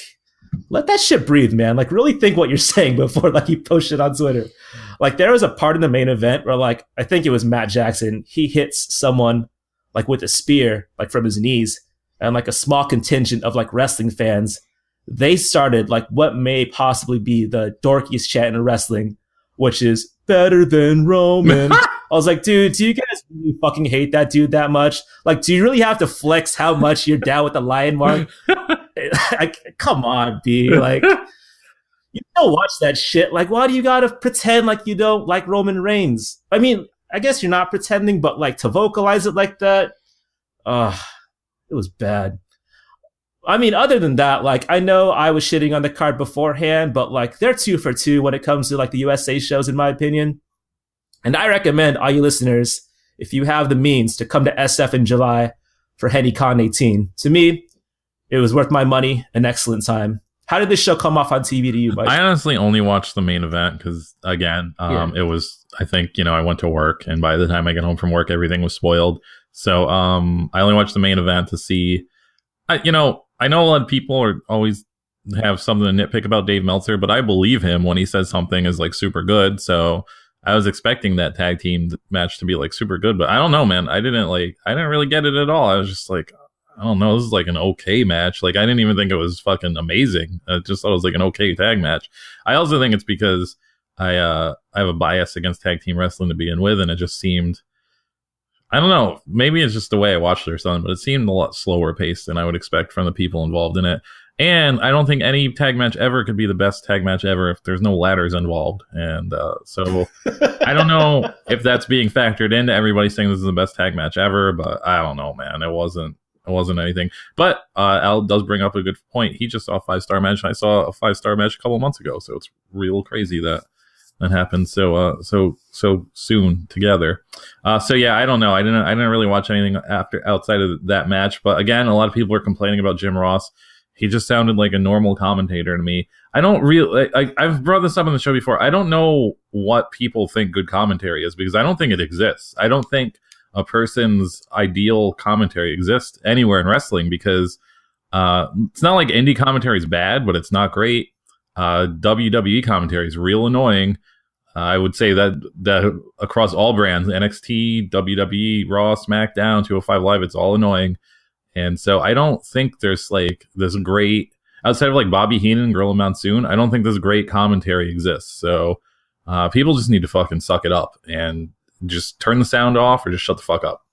let that shit breathe, man. Like really think what you're saying before like you post it on Twitter. Like there was a part in the main event where like, I think it was Matt Jackson. He hits someone like with a spear, like from his knees, and like a small contingent of like wrestling fans, they started like what may possibly be the dorkiest chant in wrestling, which is better than Roman. I was like, dude, do you guys really fucking hate that dude that much? Like, do you really have to flex how much you're down with the lion mark? Like, come on, B. Like, you don't watch that shit. Like, why do you gotta pretend like you don't like Roman Reigns? I mean, I guess you're not pretending, but like to vocalize it like that, it was bad. I mean, other than that, like, I know I was shitting on the card beforehand, but like, they're 2 for 2 when it comes to like the USA shows, in my opinion. And I recommend all you listeners, if you have the means, to come to SF in July for HennyCon 18. To me, it was worth my money, an excellent time. How did this show come off on TV to you, Mike? I honestly only watched the main event because, again, It was, I think, you know, I went to work, and by the time I got home from work, everything was spoiled. So I only watched the main event to see, I know a lot of people are always have something to nitpick about Dave Meltzer, but I believe him when he says something is like super good. So I was expecting that tag team match to be like super good, but I don't know, man. I didn't really get it at all. I was just like, I don't know. This is like an okay match. Like I didn't even think it was fucking amazing. I just thought it was like an okay tag match. I also think it's because I have a bias against tag team wrestling to begin with, and it just seemed, I don't know, maybe it's just the way I watched it or something, but it seemed a lot slower paced than I would expect from the people involved in it. And I don't think any tag match ever could be the best tag match ever if there's no ladders involved. And so I don't know if that's being factored into everybody saying this is the best tag match ever, but I don't know, man. It wasn't anything. But Al does bring up a good point. He just saw a 5-star match, and I saw a 5-star match a couple months ago. So it's real crazy that happened so soon together. So yeah, I don't know. I didn't really watch anything outside of that match. But again, a lot of people are complaining about Jim Ross. He just sounded like a normal commentator to me. I don't really, I've brought this up on the show before. I don't know what people think good commentary is, because I don't think it exists. I don't think a person's ideal commentary exists anywhere in wrestling, because it's not like indie commentary is bad, but it's not great. WWE commentary is real annoying. I would say that across all brands, NXT, WWE, Raw, SmackDown, 205 Live, it's all annoying. And so I don't think there's like this great, outside of like Bobby Heenan, Gorilla Monsoon, I don't think this great commentary exists. So people just need to fucking suck it up and just turn the sound off or just shut the fuck up.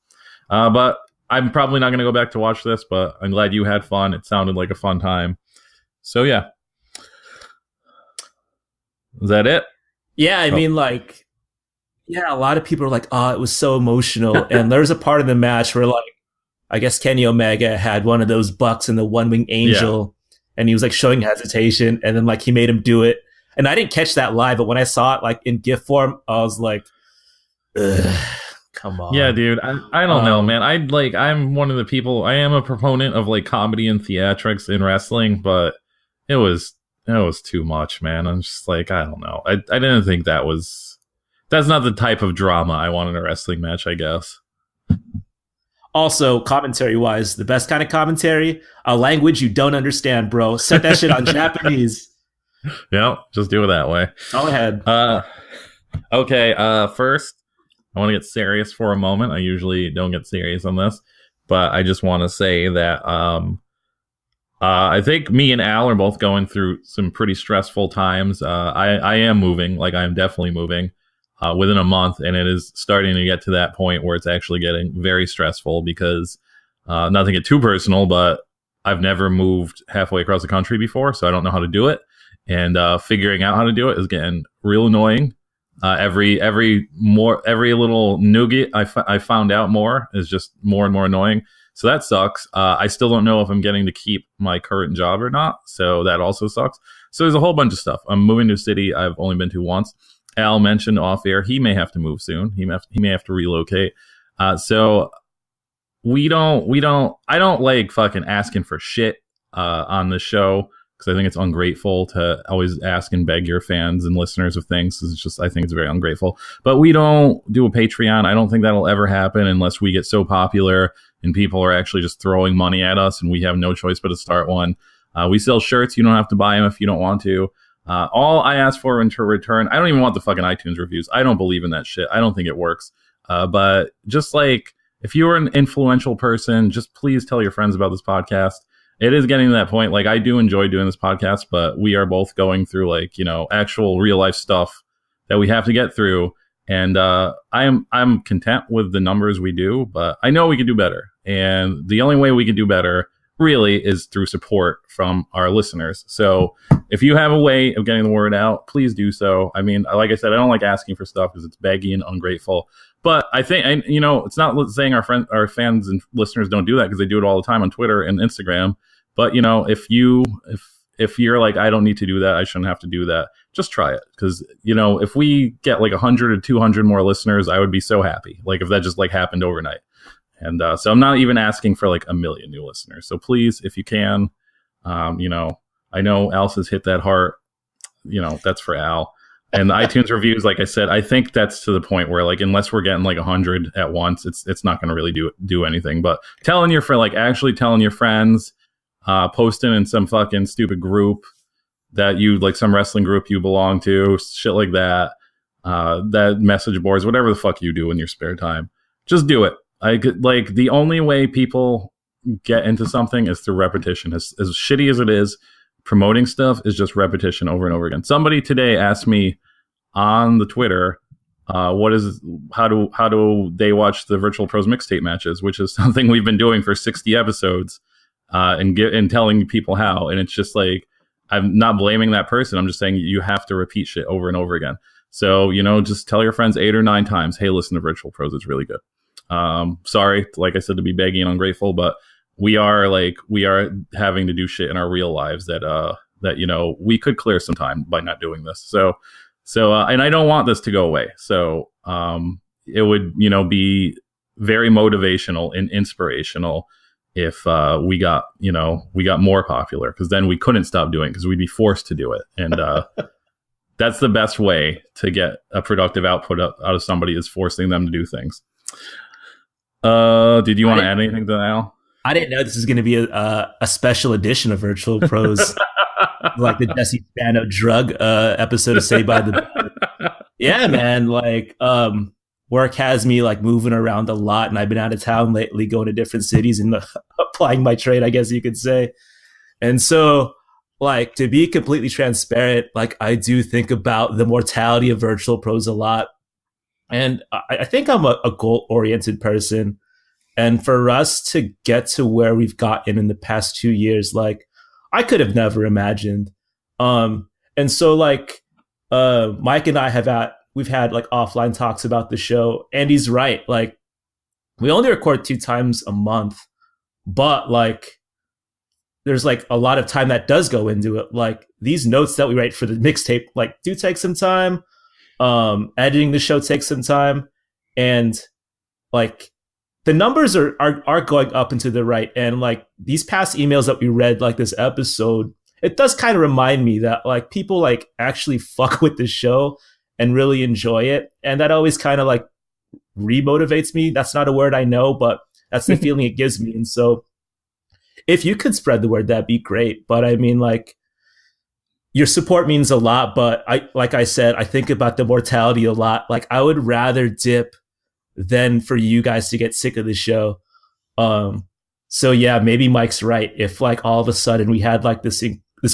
But I'm probably not going to go back to watch this, but I'm glad you had fun. It sounded like a fun time. So yeah. Is that it? Yeah, I mean, like, yeah, a lot of people are like, oh, it was so emotional. And there's a part of the match where, like, I guess Kenny Omega had one of those bucks in the One Wing Angel, and he was like showing hesitation, and then like he made him do it, And I didn't catch that live, but when I saw it like in GIF form, I was like, ugh, come on. Yeah, dude. I don't know, man. I'm one of the people. I am a proponent of like comedy and theatrics in wrestling, but it was too much, man. I'm just like, I don't know. I didn't think that's not the type of drama I want in a wrestling match, I guess. Also, commentary-wise, the best kind of commentary, a language you don't understand, bro. Set that shit on Japanese. Yeah, just do it that way. Go ahead. Okay, first, I want to get serious for a moment. I usually don't get serious on this, but I just want to say that I think me and Al are both going through some pretty stressful times. I am moving, like I am definitely moving. Within a month, and it is starting to get to that point where it's actually getting very stressful because, not to get too personal, but I've never moved halfway across the country before, so I don't know how to do it. And figuring out how to do it is getting real annoying. Every little nougat I found out more is just more and more annoying. So that sucks. I still don't know if I'm getting to keep my current job or not, so that also sucks. So there's a whole bunch of stuff. I'm moving to a city I've only been to once. Al mentioned off air he may have to move soon. He may have to relocate. So I don't like fucking asking for shit on the show because I think it's ungrateful to always ask and beg your fans and listeners of things. I think it's very ungrateful. But we don't do a Patreon. I don't think that'll ever happen unless we get so popular and people are actually just throwing money at us and we have no choice but to start one. We sell shirts. You don't have to buy them if you don't want to. All I ask for in return, I don't even want the fucking iTunes reviews. I don't believe in that shit. I don't think it works. But just like, if you're an influential person, just please tell your friends about this podcast. It is getting to that point. Like, I do enjoy doing this podcast, but we are both going through like, actual real life stuff that we have to get through. And I'm content with the numbers we do, but I know we can do better. And the only way we can do better really is through support from our listeners. So if you have a way of getting the word out, please do so. I mean, like I said, I don't like asking for stuff because it's baggy and ungrateful. But I think, and it's not saying our fans and listeners don't do that because they do it all the time on Twitter and Instagram. But if you're like, I don't need to do that, I shouldn't have to do that, just try it. Because if we get like 100 or 200 more listeners, I would be so happy. Like if that just like happened overnight. And so I'm not even asking for like 1 million new listeners. So please, if you can, I know Al has hit that heart. That's for Al. And the iTunes reviews, like I said, I think that's to the point where like unless we're getting like 100 at once, it's not going to really do anything. But actually telling your friends, posting in some fucking stupid group that you like, some wrestling group you belong to, shit like that, that message boards, whatever the fuck you do in your spare time, just do it. The only way people get into something is through repetition. As shitty as it is, promoting stuff is just repetition over and over again. Somebody today asked me on the Twitter, how do they watch the Virtual Pros mixtape matches, which is something we've been doing for 60 episodes, and telling people how. And it's just like, I'm not blaming that person. I'm just saying you have to repeat shit over and over again. So, just tell your friends 8 or 9 times, hey, listen to Virtual Pros. It's really good. Sorry, like I said, to be baggy and ungrateful, but we are having to do shit in our real lives that we could clear some time by not doing this. So and I don't want this to go away. So it would be very motivational and inspirational if we got more popular, because then we couldn't stop doing it because we'd be forced to do it. And that's the best way to get a productive output out of somebody, is forcing them to do things. Did you want to add anything to that, Al? I didn't know this was going to be a special edition of Virtual Pros, like the Jesse Spano drug episode of Saved by the Bell. Yeah, man. Like, work has me like moving around a lot, and I've been out of town lately, going to different cities and applying my trade, I guess you could say. And so, like, to be completely transparent, like, I do think about the mortality of Virtual Pros a lot. And I think I'm a goal-oriented person. And for us to get to where we've gotten in the past 2 years, like, I could have never imagined. And so, like, Mike and I we've had like offline talks about the show. And he's right. Like, we only record 2 times a month, but like, there's like a lot of time that does go into it. Like these notes that we write for the mixtape, like do take some time. Editing the show takes some time, and like the numbers are going up and to the right. And like these past emails that we read, like this episode, it does kind of remind me that like people like actually fuck with the show and really enjoy it, and that always kind of like remotivates me. That's not a word I know, but that's the feeling it gives me. And so if you could spread the word, that'd be great. But I mean, like, your support means a lot, but like I said, I think about the mortality a lot. Like I would rather dip than for you guys to get sick of the show. So yeah, maybe Mike's right. If like all of a sudden we had like this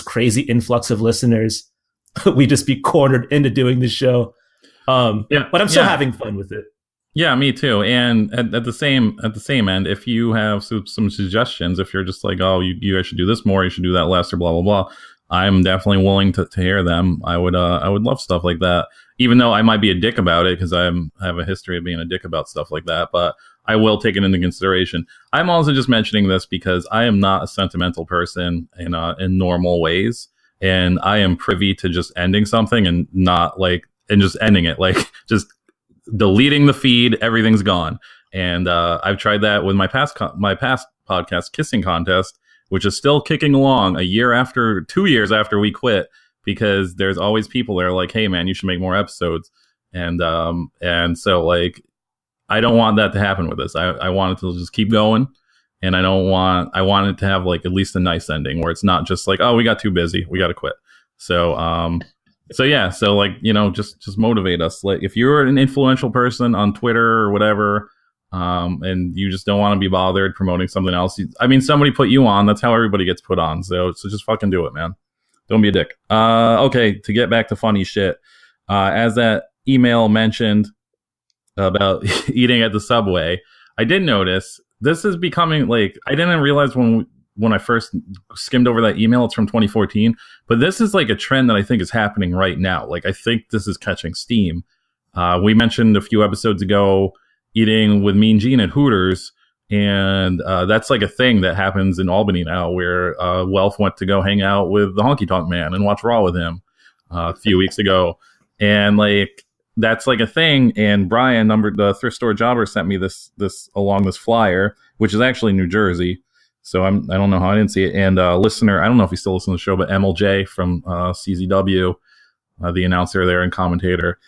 crazy influx of listeners, we'd just be cornered into doing the show. But I'm still having fun with it. Yeah, me too. And at the same end, if you have some suggestions, if you're just like, oh, you guys should do this more, you should do that less, or blah blah blah, I'm definitely willing to hear them. I would love stuff like that, even though I might be a dick about it because I have a history of being a dick about stuff like that. But I will take it into consideration. I'm also just mentioning this because I am not a sentimental person in normal ways, and I am privy to just ending something and just ending it, like just deleting the feed, everything's gone. And I've tried that with my past podcast, Kissing Contest, which is still kicking along 2 years after we quit, because there's always people that are like, hey man, you should make more episodes. And so like, I don't want that to happen with this. I want it to just keep going. And I want it to have like at least a nice ending where it's not just like, oh, we got too busy, we got to quit. So yeah, so like, just motivate us. Like if you're an influential person on Twitter or whatever, and you just don't want to be bothered promoting something else. Somebody put you on. That's how everybody gets put on. So just fucking do it, man. Don't be a dick. Okay, to get back to funny shit. As that email mentioned about eating at the Subway, I did notice this is becoming like, I didn't realize when I first skimmed over that email, it's from 2014, but this is like a trend that I think is happening right now. Like, I think this is catching steam. We mentioned a few episodes ago eating with Mean Gene at Hooters, and that's like a thing that happens in Albany now, where Welf went to go hang out with the Honky Tonk Man and watch Raw with him a few weeks ago. And like, that's like a thing. And Brian, the thrift store jobber, sent me this along this flyer, which is actually New Jersey. So I don't know how I didn't see it. And listener, I don't know if he still listens to the show, but MLJ from CZW, the announcer there and commentator,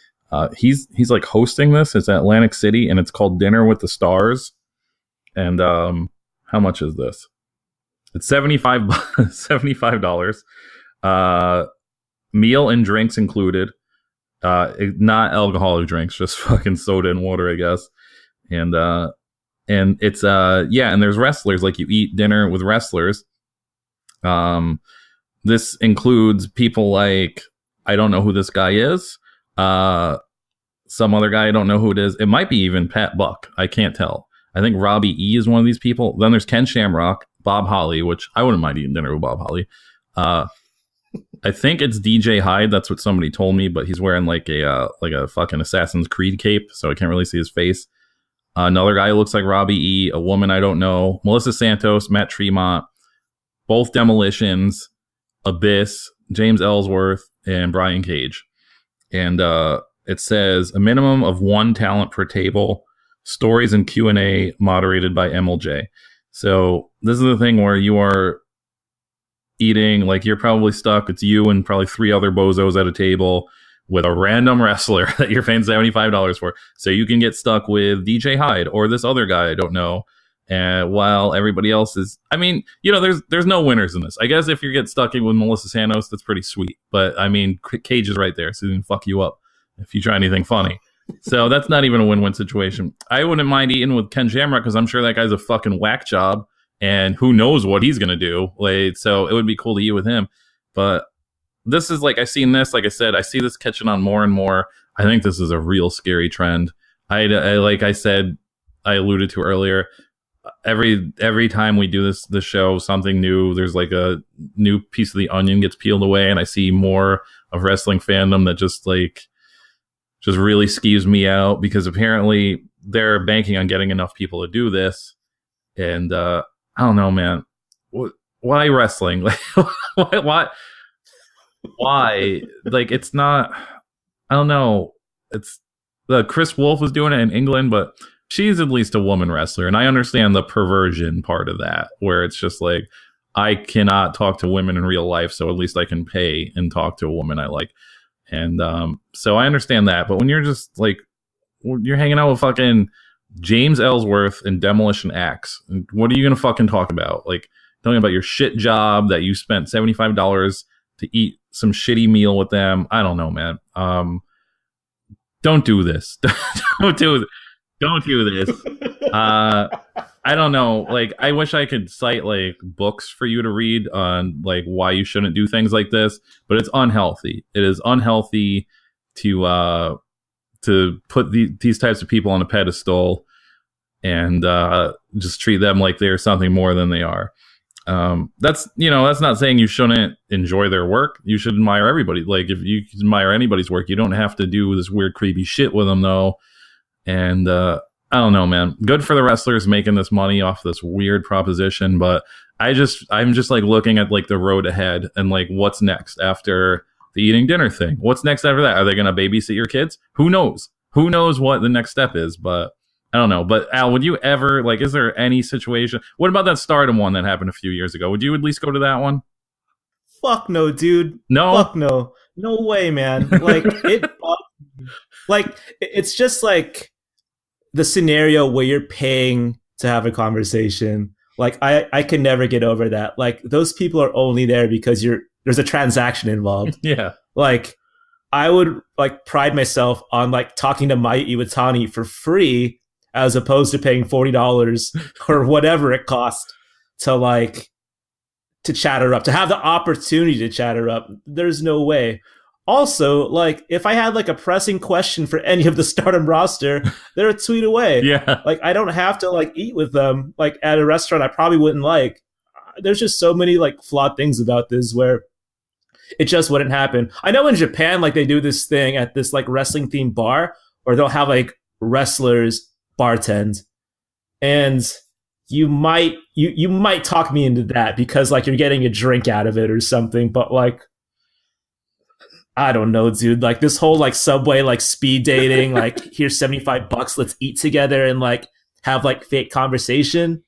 he's like hosting this. It's at Atlantic City, and it's called Dinner with the Stars. And how much is this? It's $75. Meal and drinks included. Not alcoholic drinks, just fucking soda and water, I guess. And it's and there's wrestlers. Like, you eat dinner with wrestlers. This includes people like, I don't know who this guy is. Some other guy, I don't know who it is. It might be even Pat Buck. I can't tell. I think Robbie E is one of these people. Then there's Ken Shamrock, Bob Holly, which I wouldn't mind eating dinner with Bob Holly. I think it's DJ Hyde. That's what somebody told me, but he's wearing like a fucking Assassin's Creed cape, so I can't really see his face. Another guy who looks like Robbie E, a woman I don't know, Melissa Santos, Matt Tremont, both Demolitions, Abyss, James Ellsworth, and Brian Cage. And it says a minimum of 1 talent per table, stories and Q&A moderated by MLJ. So this is the thing where you are eating, like, you're probably stuck. It's you and probably 3 other bozos at a table with a random wrestler that you're paying $75 for. So you can get stuck with DJ Hyde or this other guy I don't know. And while everybody else is, there's no winners in this. I guess if you get stuck in with Melissa Santos, that's pretty sweet. But Cage is right there, so he can fuck you up if you try anything funny. So that's not even a win-win situation. I wouldn't mind eating with Ken Shamrock because I'm sure that guy's a fucking whack job, and who knows what he's gonna do. Like, so it would be cool to eat with him. But this is like, I've seen this. Like I said, I see this catching on more and more. I think this is a real scary trend. I like I said, I alluded to earlier. Every time we do this show, something new. There's like a new piece of the onion gets peeled away, and I see more of wrestling fandom that just really skews me out, because apparently they're banking on getting enough people to do this. And I don't know, man. why wrestling? Like, why? Like, it's not. I don't know. It's Chris Wolf was doing it in England, but she's at least a woman wrestler, and I understand the perversion part of that, where it's just like I cannot talk to women in real life, so at least I can pay and talk to a woman I like, and so I understand that. But when you're just like you're hanging out with fucking James Ellsworth and Demolition Axe, what are you gonna fucking talk about? Like, talking about your shit job that you spent $75 to eat some shitty meal with them. I don't know, man. Don't do this. Don't do this. I don't know. Like, I wish I could cite like books for you to read on like why you shouldn't do things like this, but it's unhealthy. It is unhealthy to put these types of people on a pedestal and just treat them like they're something more than they are. That's not saying you shouldn't enjoy their work. You should admire everybody. Like, if you admire anybody's work, you don't have to do this weird, creepy shit with them, though. And I don't know, man. Good for the wrestlers making this money off this weird proposition, but I'm just like looking at like the road ahead and like what's next after the eating dinner thing. What's next after that? Are they going to babysit your kids? Who knows? Who knows what the next step is? But I don't know. But Al, would you ever, like, is there any situation? What about that Stardom one that happened a few years ago? Would you at least go to that one? Fuck no, dude. No? Fuck no. No way, man. Like, it's just like the scenario where you're paying to have a conversation. Like, I can never get over that. Like, those people are only there because there's a transaction involved. Yeah. Like, I would like pride myself on like talking to Maya Iwatani for free as opposed to paying $40 or whatever it cost to chat her up, to have the opportunity to chat her up. There's no way. Also, like, if I had like a pressing question for any of the Stardom roster, they're a tweet away. Yeah. Like, I don't have to like eat with them like at a restaurant I probably wouldn't like. There's just so many like flawed things about this where it just wouldn't happen. I know in Japan, like, they do this thing at this like wrestling themed bar where they'll have like wrestlers bartend, and you might talk me into that because like you're getting a drink out of it or something. But like, I don't know, dude. Like, this whole like Subway like speed dating, like, here's $75, let's eat together and like have like fake conversation.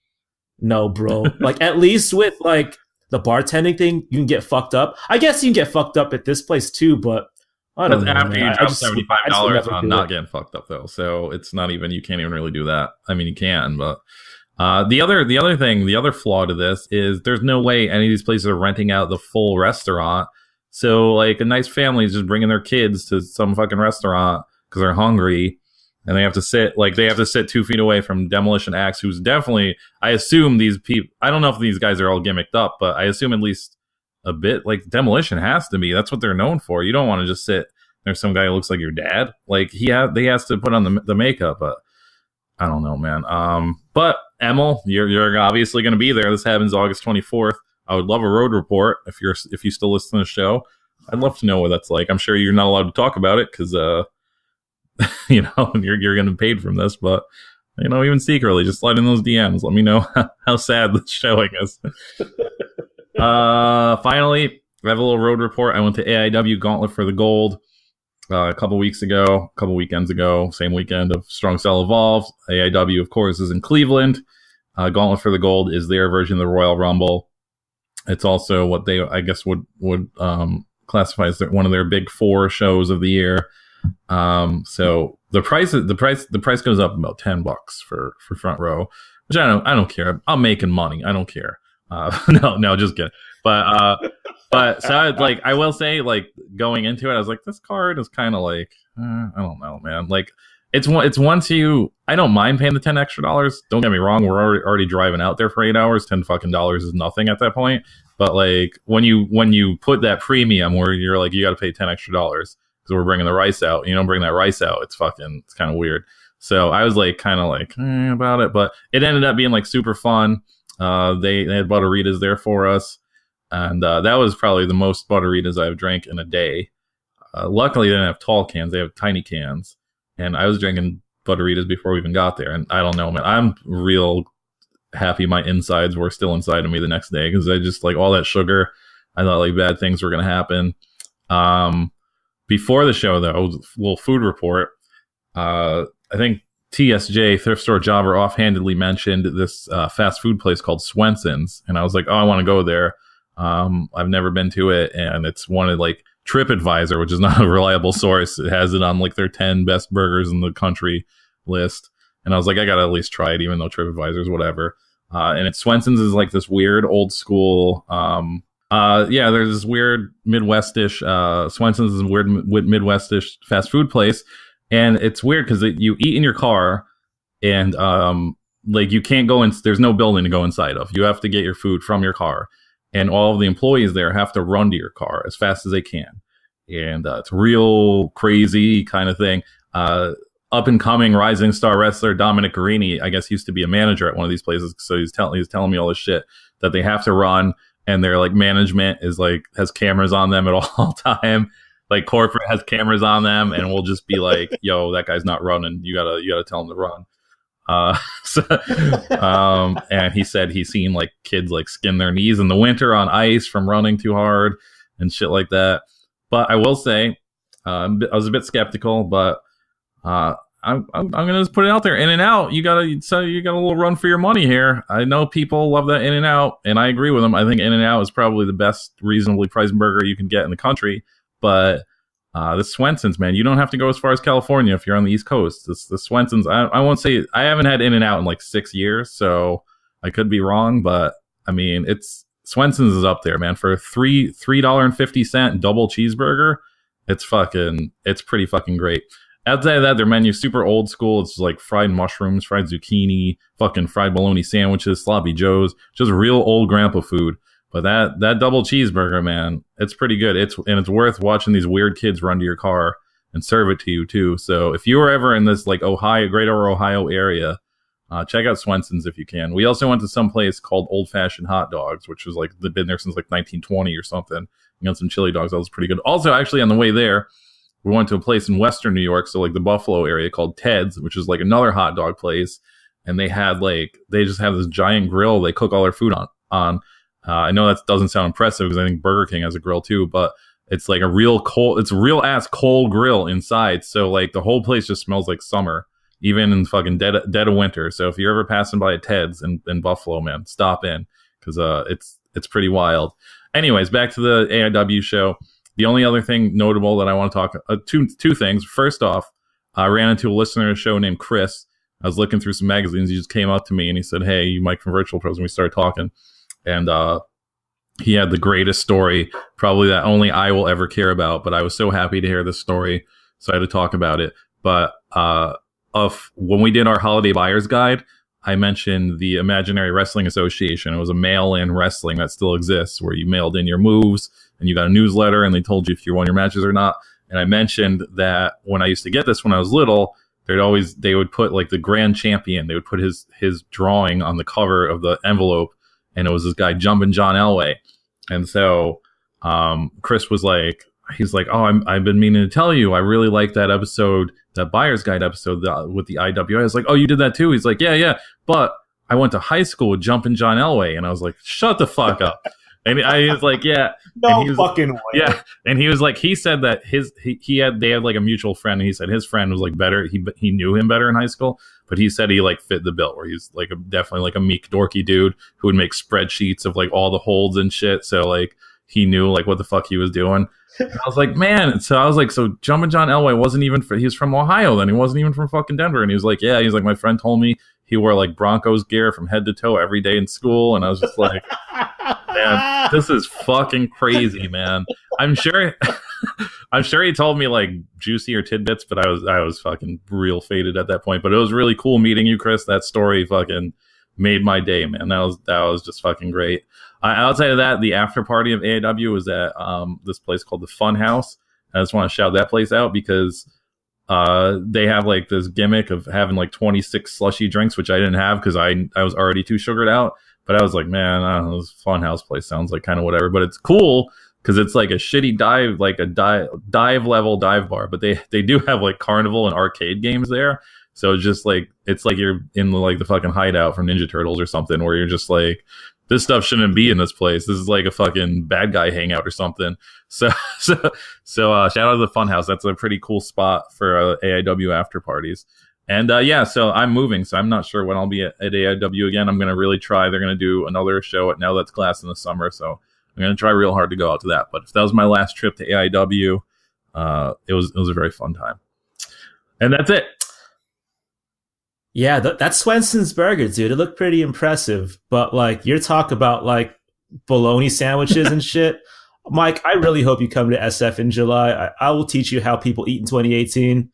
No, bro. Like, at least with like the bartending thing, you can get fucked up. I guess you can get fucked up at this place too, but I don't know. After you drop $75 on not it. getting fucked up, though, so it's not even. You can't even really do that. I mean, you can, but the other flaw to this is there's no way any of these places are renting out the full restaurant. So like a nice family is just bringing their kids to some fucking restaurant because they're hungry, and they have to sit 2 feet away from Demolition Axe, who's definitely. I assume these people. I don't know if these guys are all gimmicked up, but I assume at least a bit. Like, Demolition has to be. That's what they're known for. You don't want to just sit. There's some guy who looks like your dad. Like, they has to put on the makeup, but I don't know, man. But Emil, you're obviously going to be there. This happens August 24th. I would love a road report if you still listen to the show. I'd love to know what that's like. I'm sure you're not allowed to talk about it because you're going to be paid from this, but even secretly, just slide in those DMs. Let me know how sad the showing is. Finally, I have a little road report. I went to AIW Gauntlet for the Gold a couple weekends ago, same weekend of Strong Style Evolved. AIW, of course, is in Cleveland. Gauntlet for the Gold is their version of the Royal Rumble. It's also what they, I guess, would classify as one of their big 4 shows of the year. So the price goes up about $10 for front row, which I don't care. I'm making money. I don't care. No, just kidding. But so I will say, like, going into it, I was like, this card is kind of like, I don't know, man. Like, it's once you, I don't mind paying the $10 extra. Don't get me wrong. We're already driving out there for 8 hours. $10 fucking is nothing at that point. But like, when you put that premium where you're like, you got to pay $10 extra because we're bringing the rice out. You don't bring that rice out. It's kind of weird. So I was like, kind of like about it, but it ended up being like super fun. They had Butteritas there for us. And that was probably the most Butteritas I've drank in a day. Luckily, they didn't have tall cans. They have tiny cans. And I was drinking Butteritas before we even got there. And I don't know, man. I'm real happy my insides were still inside of me the next day, because I just like all that sugar. I thought like bad things were going to happen. Before the show, though, a little food report. I think TSJ, Thrift Store Jobber, offhandedly mentioned this fast food place called Swenson's, and I was like, oh, I want to go there. I've never been to it, and it's one of like TripAdvisor, which is not a reliable source. It has it on like their 10 best burgers in the country list, and I was like, I gotta at least try it, even though TripAdvisor is whatever. And it's Swenson's is like this weird old school. There's this weird Midwestish. Swenson's is a weird Midwestish fast food place. And it's weird because you eat in your car, and like you can't go in. There's no building to go inside of. You have to get your food from your car, and all of the employees there have to run to your car as fast as they can. And it's a real crazy kind of thing. Up and coming rising star wrestler Dominic Guarini, I guess, used to be a manager at one of these places. So he's telling me all this shit that they have to run, and their like management is like has cameras on them at all time. Like corporate has cameras on them, and we'll just be like, "Yo, that guy's not running. You gotta tell him to run." And he said he's seen like kids like skin their knees in the winter on ice from running too hard and shit like that. But I will say, I was a bit skeptical, but I'm gonna just put it out there. In-N-Out, you got a little run for your money here. I know people love that In-N-Out, and I agree with them. I think In-N-Out is probably the best reasonably priced burger you can get in the country. But the Swenson's, man, you don't have to go as far as California if you're on the East Coast. The Swenson's, I won't say, I haven't had In-N-Out in like 6 years, so I could be wrong, but I mean, Swenson's is up there, man. For a $3.50 double cheeseburger, it's pretty fucking great. Outside of that, their menu's super old school. It's like fried mushrooms, fried zucchini, fucking fried bologna sandwiches, sloppy joes, just real old grandpa food. But that double cheeseburger, man, it's pretty good. It's worth watching these weird kids run to your car and serve it to you too. So if you were ever in this like Greater Ohio area, check out Swenson's if you can. We also went to some place called Old Fashioned Hot Dogs, which was like they've been there since like 1920 or something. We got some chili dogs. That was pretty good. Also, actually, on the way there, we went to a place in Western New York, so like the Buffalo area, called Ted's, which is like another hot dog place. And they just have this giant grill they cook all their food on. I know that doesn't sound impressive because I think Burger King has a grill too, but it's like a real ass coal grill inside. So like the whole place just smells like summer, even in fucking dead of winter. So if you're ever passing by a Ted's in Buffalo, man, stop in, because it's pretty wild. Anyways, back to the AIW show. The only other thing notable that I want to talk, two things. First off, I ran into a listener of the show named Chris. I was looking through some magazines. He just came up to me and he said, "Hey, you Mike from Virtual Pros," and we started talking. And he had the greatest story, probably that only I will ever care about. But I was so happy to hear this story, so I had to talk about it. But when we did our holiday buyer's guide, I mentioned the Imaginary Wrestling Association. It was a mail-in wrestling that still exists, where you mailed in your moves and you got a newsletter, and they told you if you won your matches or not. And I mentioned that when I used to get this when I was little, they would put like the grand champion. They would put his drawing on the cover of the envelope. And it was this guy, Jumpin' John Elway. And so Chris was like, he's like, "Oh, I've been meaning to tell you, I really like that episode, that Buyer's Guide episode with the IWA." I was like, "Oh, you did that too?" He's like, yeah. But I wwent to high school with Jumpin' John Elway. And I was like, "Shut the fuck up." And I was like, "Yeah." No fucking way. Yeah. And he was like, he said that they had like a mutual friend. And he said his friend was like better. He knew him better in high school. But he said he like fit the bill, where he's like definitely like a meek, dorky dude who would make spreadsheets of like all the holds and shit. So like he knew like what the fuck he was doing. And I was like, man. So I was like, so Jumpin' John Elway he was from Ohio then. He wasn't even from fucking Denver. And he was like, yeah. He's like, my friend told me he wore like Broncos gear from head to toe every day in school. And I was just like, man, this is fucking crazy, man. I'm sure he told me like juicier tidbits, but I was fucking real faded at that point. But it was really cool meeting you, Chris. That story fucking made my day, man. That was just fucking great. Outside of that, the after party of AAW was at this place called the Fun House. I just want to shout that place out because they have like this gimmick of having like 26 slushy drinks, which I didn't have because I was already too sugared out. But I was like, man, I don't know, this Fun House place sounds like kind of whatever. But it's cool because it's like a shitty dive, like a dive level dive bar. But they do have like carnival and arcade games there. So it's like you're in the fucking hideout from Ninja Turtles or something, where you're just like, this stuff shouldn't be in this place. This is like a fucking bad guy hangout or something. So shout out to the Funhouse. That's a pretty cool spot for AIW after parties. And so I'm moving, so I'm not sure when I'll be at AIW again. I'm going to really try. They're going to do another show at Now That's Class in the summer, so I'm going to try real hard to go out to that. But if that was my last trip to AIW, it was a very fun time. And that's it. Yeah, that's Swenson's Burger, dude. It looked pretty impressive. But, like, your talk about, like, bologna sandwiches and shit. Mike, I really hope you come to SF in July. I will teach you how people eat in 2018.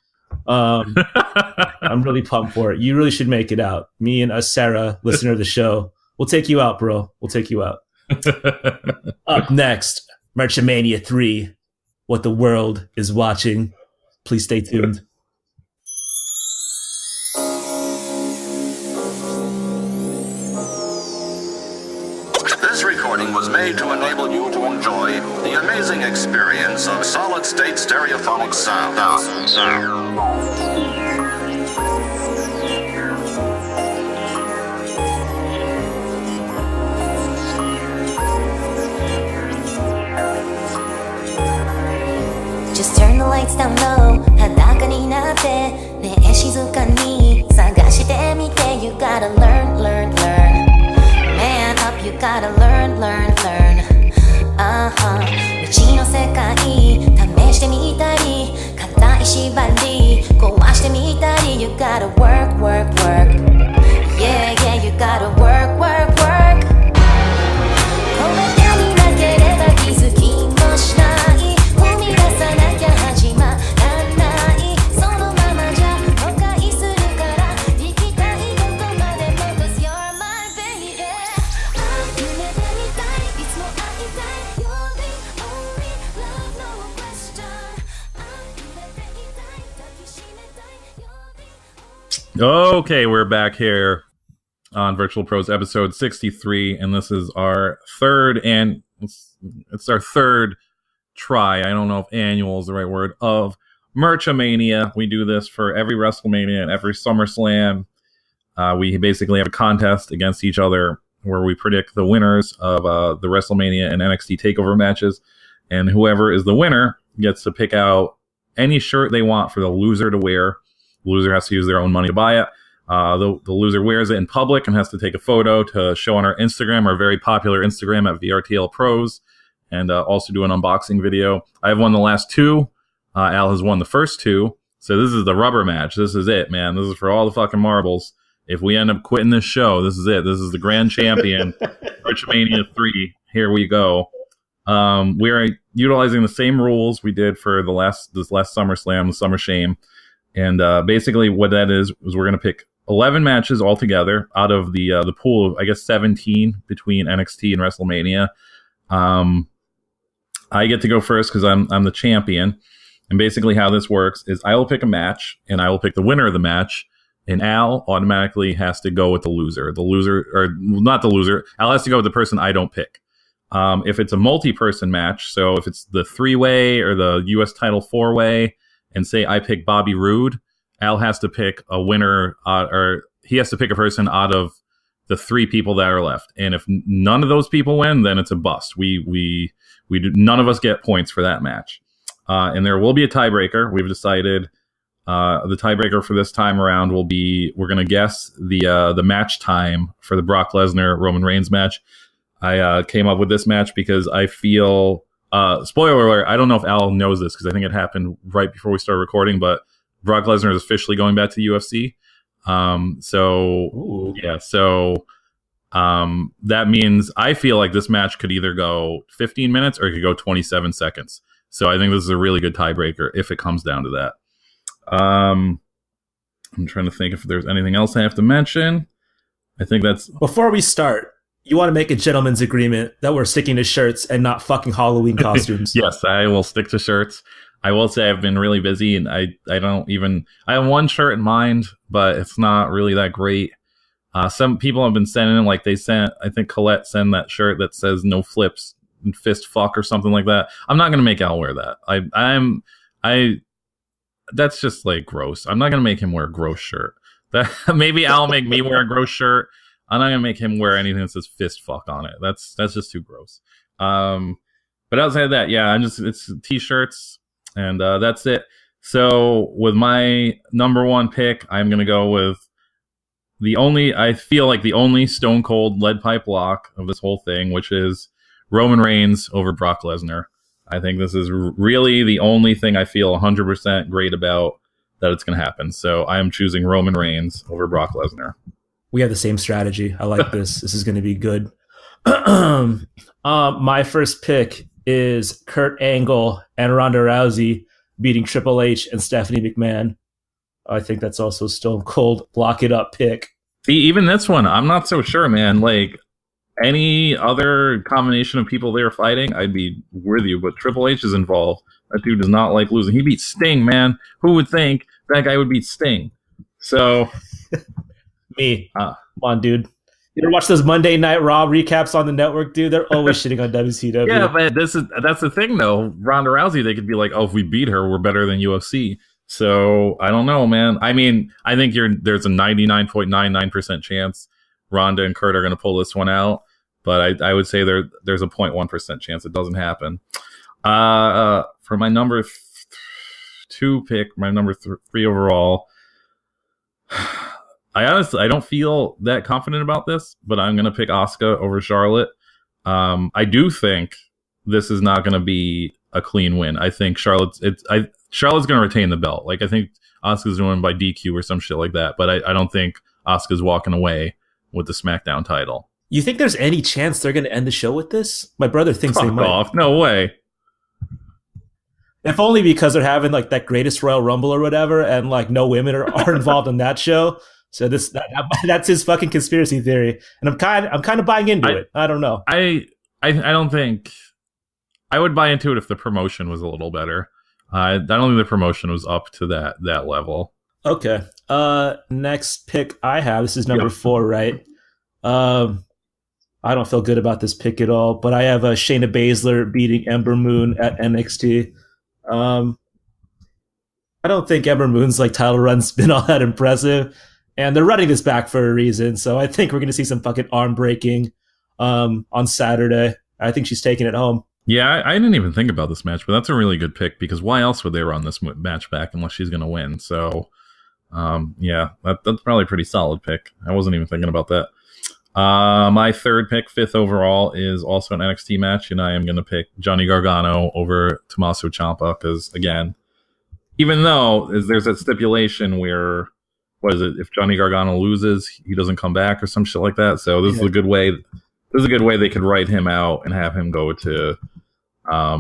I'm really pumped for it. You really should make it out. Me and Sarah, listener of the show, we'll take you out, bro. We'll take you out. Up next, Merchamania 3, What the World is Watching. Please stay tuned. This recording was made to enable you to enjoy the amazing experience of solid-state stereophonic sound. Just turn the lights down low 裸になってねえ静かに探してみて You gotta learn, learn, learn Man up, you gotta learn, learn, learn 未知の世界試してみたり硬い縛り壊してみたり You gotta work, work, work Yeah, yeah, you gotta work, work, work これでになければ気づきもしない踏み出さなきゃ始まらないそのままじゃ誤解するから行きたいどこまでも Cause you're my baby 夢で見たいいつも会いたい You're the only love no question 溢れていたい抱きしめたい You're the only Okay, we're back here on Virtual Pros episode 63, and this is our third, and it's our third try, I don't know if annual is the right word, of Merchamania. We do this for every WrestleMania and every SummerSlam. We basically have a contest against each other where we predict the winners of the WrestleMania and NXT TakeOver matches, and whoever is the winner gets to pick out any shirt they want for the loser to wear. The loser has to use their own money to buy it. The loser wears it in public and has to take a photo to show on our Instagram, our very popular Instagram at VRTL Pros, and also do an unboxing video. I've won the last two. Al has won the first two. So this is the rubber match. This is it, man. This is for all the fucking marbles. If we end up quitting this show, this is it. This is the grand champion, Merchamania 3. Here we go. We are utilizing the same rules we did for this last SummerSlam, the Summer Shame. And basically what that is we're going to pick 11 matches altogether out of the pool of, I guess, 17 between NXT and WrestleMania. I get to go first because I'm the champion. And basically how this works is I will pick a match, and I will pick the winner of the match, and Al automatically has to go with the loser. The loser, or not the loser, Al has to go with the person I don't pick. If it's a multi-person match, so if it's the 3-way or the U.S. title 4-way, and say I pick Bobby Roode, Al has to pick a winner, or he has to pick a person out of the 3 people that are left. And if none of those people win, then it's a bust. We none of us get points for that match. And there will be a tiebreaker. We've decided the tiebreaker for this time around will be, we're going to guess the match time for the Brock Lesnar Roman Reigns match. I came up with this match because I feel, spoiler alert, I don't know if Al knows this because I think it happened right before we started recording, but Brock Lesnar is officially going back to the UFC. That means I feel like this match could either go 15 minutes or it could go 27 seconds. So I think this is a really good tiebreaker if it comes down to that. I'm trying to think if there's anything else I have to mention. I think that's... Before we start, you want to make a gentleman's agreement that we're sticking to shirts and not fucking Halloween costumes. Yes, I will stick to shirts. I will say I've been really busy, and I have one shirt in mind, but it's not really that great. Some people have been sending, like they sent, I think Colette sent that shirt that says no flips and fist fuck or something like that. I'm not going to make Al wear that. that's just like gross. I'm not gonna make him wear a gross shirt. That maybe I'll make me wear a gross shirt. I'm not gonna make him wear anything that says fist fuck on it. That's just too gross. But outside of that, yeah, it's t-shirts and that's it. So with my number one pick, I'm gonna go with I feel like the only stone cold lead pipe lock of this whole thing, which is Roman Reigns over Brock Lesnar. I think this is really the only thing I feel 100% great about that it's going to happen. So I am choosing Roman Reigns over Brock Lesnar. We have the same strategy. I like this. This is going to be good. My first pick is Kurt Angle and Ronda Rousey beating Triple H and Stephanie McMahon. I think that's also Stone Cold lock it up pick. See, even this one, I'm not so sure, man. Like any other combination of people they were fighting, I'd be with you. But Triple H is involved. That dude does not like losing. He beat Sting, man. Who would think that guy would beat Sting? So, me. Come on, dude. You ever watch those Monday Night Raw recaps on the network, dude? They're always shitting on WCW. Yeah, but that's the thing, though. Ronda Rousey, they could be like, oh, if we beat her, we're better than UFC. So I don't know, man. I mean, I think there's a 99.99% chance Ronda and Kurt are going to pull this one out, but I would say there's a 0.1% chance it doesn't happen. For my number 2 pick, my number 3 overall, I don't feel that confident about this, but I'm going to pick Asuka over Charlotte. I do think this is not going to be a clean win. I think Charlotte's going to retain the belt. Like I think Asuka's going by DQ or some shit like that, but I don't think Asuka's walking away with the SmackDown title. You think there's any chance they're going to end the show with this? My brother thinks they might. Off. No way. If only because they're having like that Greatest Royal Rumble or whatever, and like no women are involved in that show. So that's his fucking conspiracy theory, and I'm kind of buying into it. I don't know. I don't think I would buy into it if the promotion was a little better. I don't think the promotion was up to that level. Okay. Next pick I have. This is number 4, right? I don't feel good about this pick at all, but I have Shayna Baszler beating Ember Moon at NXT. I don't think Ember Moon's like title run's been all that impressive, and they're running this back for a reason. So I think we're going to see some fucking arm breaking on Saturday. I think she's taking it home. Yeah, I didn't even think about this match, but that's a really good pick because why else would they run this match back unless she's going to win? So, yeah, that's probably a pretty solid pick. I wasn't even thinking about that. My third pick, 5th overall, is also an NXT match, and I am going to pick Johnny Gargano over Tommaso Ciampa because, again, even though there's that stipulation where, what is it, if Johnny Gargano loses, he doesn't come back or some shit like that. So this is a good way. This is a good way they could write him out and have him go to a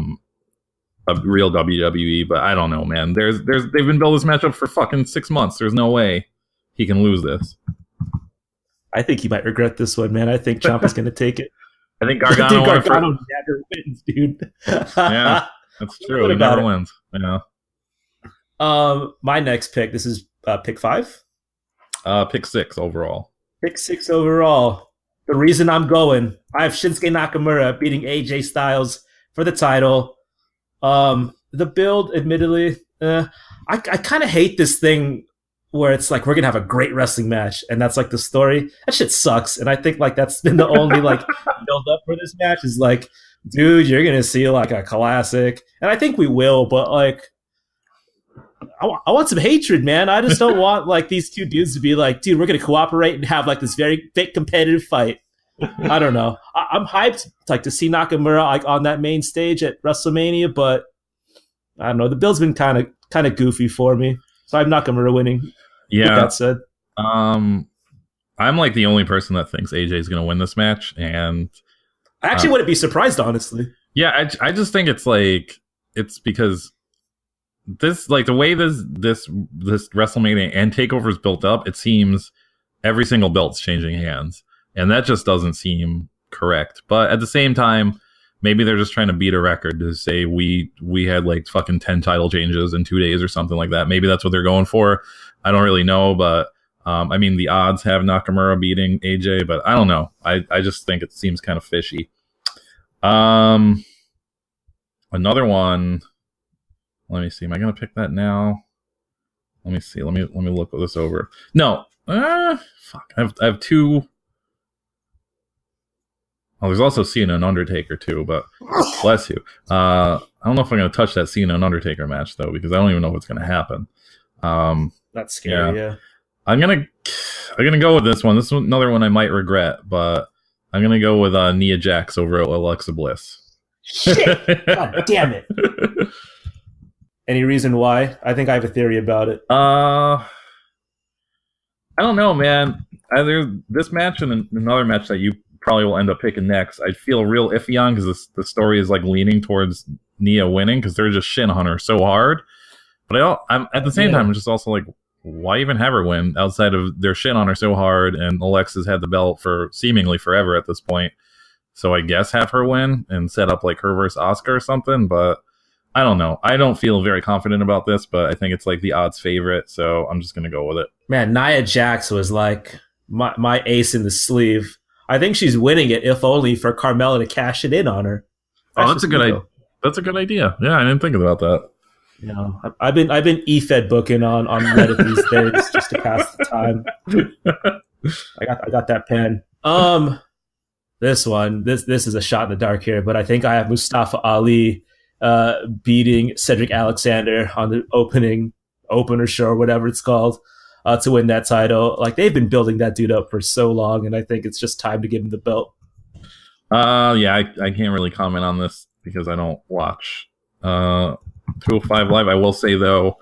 real WWE. But I don't know, man. They've been building this matchup for fucking 6 months. There's no way he can lose this. I think he might regret this one, man. I think Ciampa's going to take it. I think Gargano never wins, dude. Yeah, that's true. He never wins. Yeah. My next pick. This is pick 5. Pick 6 overall. Pick 6 overall. The reason I'm going, I have Shinsuke Nakamura beating AJ Styles for the title. The build, admittedly, I kind of hate this thing where it's like we're gonna have a great wrestling match, and that's like the story. That shit sucks, and I think like that's been the only like build up for this match is like, dude, you're gonna see like a classic, and I think we will, but like. I want some hatred, man. I just don't want like these two dudes to be like, dude, we're gonna cooperate and have like this very big competitive fight. I don't know. I'm hyped like to see Nakamura like on that main stage at WrestleMania, but I don't know. The build's been kind of goofy for me, so I have Nakamura winning. Yeah. With that said, I'm like the only person that thinks AJ is gonna win this match, and I actually wouldn't be surprised, honestly. Yeah, I just think it's because. This like the way this WrestleMania and Takeover is built up, it seems every single belt's changing hands, and that just doesn't seem correct. But at the same time, maybe they're just trying to beat a record to say we had like fucking 10 title changes in 2 days or something like that. Maybe that's what they're going for. I don't really know, but I mean the odds have Nakamura beating AJ, but I don't know. I just think it seems kind of fishy. Another one. Let me see. Am I going to pick that now? Let me see. Let me look this over. No. Fuck. I have two. Oh, there's also Cena and Undertaker too, but bless you. I don't know if I'm going to touch that Cena and Undertaker match though, because I don't even know what's going to happen. That's scary. Yeah. I'm gonna go with this one. This is another one I might regret, but I'm gonna go with Nia Jax over Alexa Bliss. Shit! God damn it! Any reason why? I think I have a theory about it. I don't know, man. Either this match and another match that you probably will end up picking next, I feel real iffy on because the story is like leaning towards Nia winning because they're just shitting on her so hard. But I'm at the same time, I'm just also like, why even have her win outside of their shit on her so hard? And Alexa's had the belt for seemingly forever at this point. So I guess have her win and set up like her versus Asuka or something. But I don't know. I don't feel very confident about this, but I think it's like the odds favorite. So I'm just going to go with it. Man, Nia Jax was like my ace in the sleeve. I think she's winning it, if only for Carmella to cash it in on her. That's a good idea. That's a good idea. Yeah, I didn't think about that. You know, I've been eFed booking on Reddit these days just to pass the time. I got that pen. This is a shot in the dark here, but I think I have Mustafa Ali beating Cedric Alexander on the opener show or whatever it's called to win that title. Like, they've been building that dude up for so long, and I think it's just time to give him the belt. Yeah, I can't really comment on this because I don't watch 205 Live. I will say, though,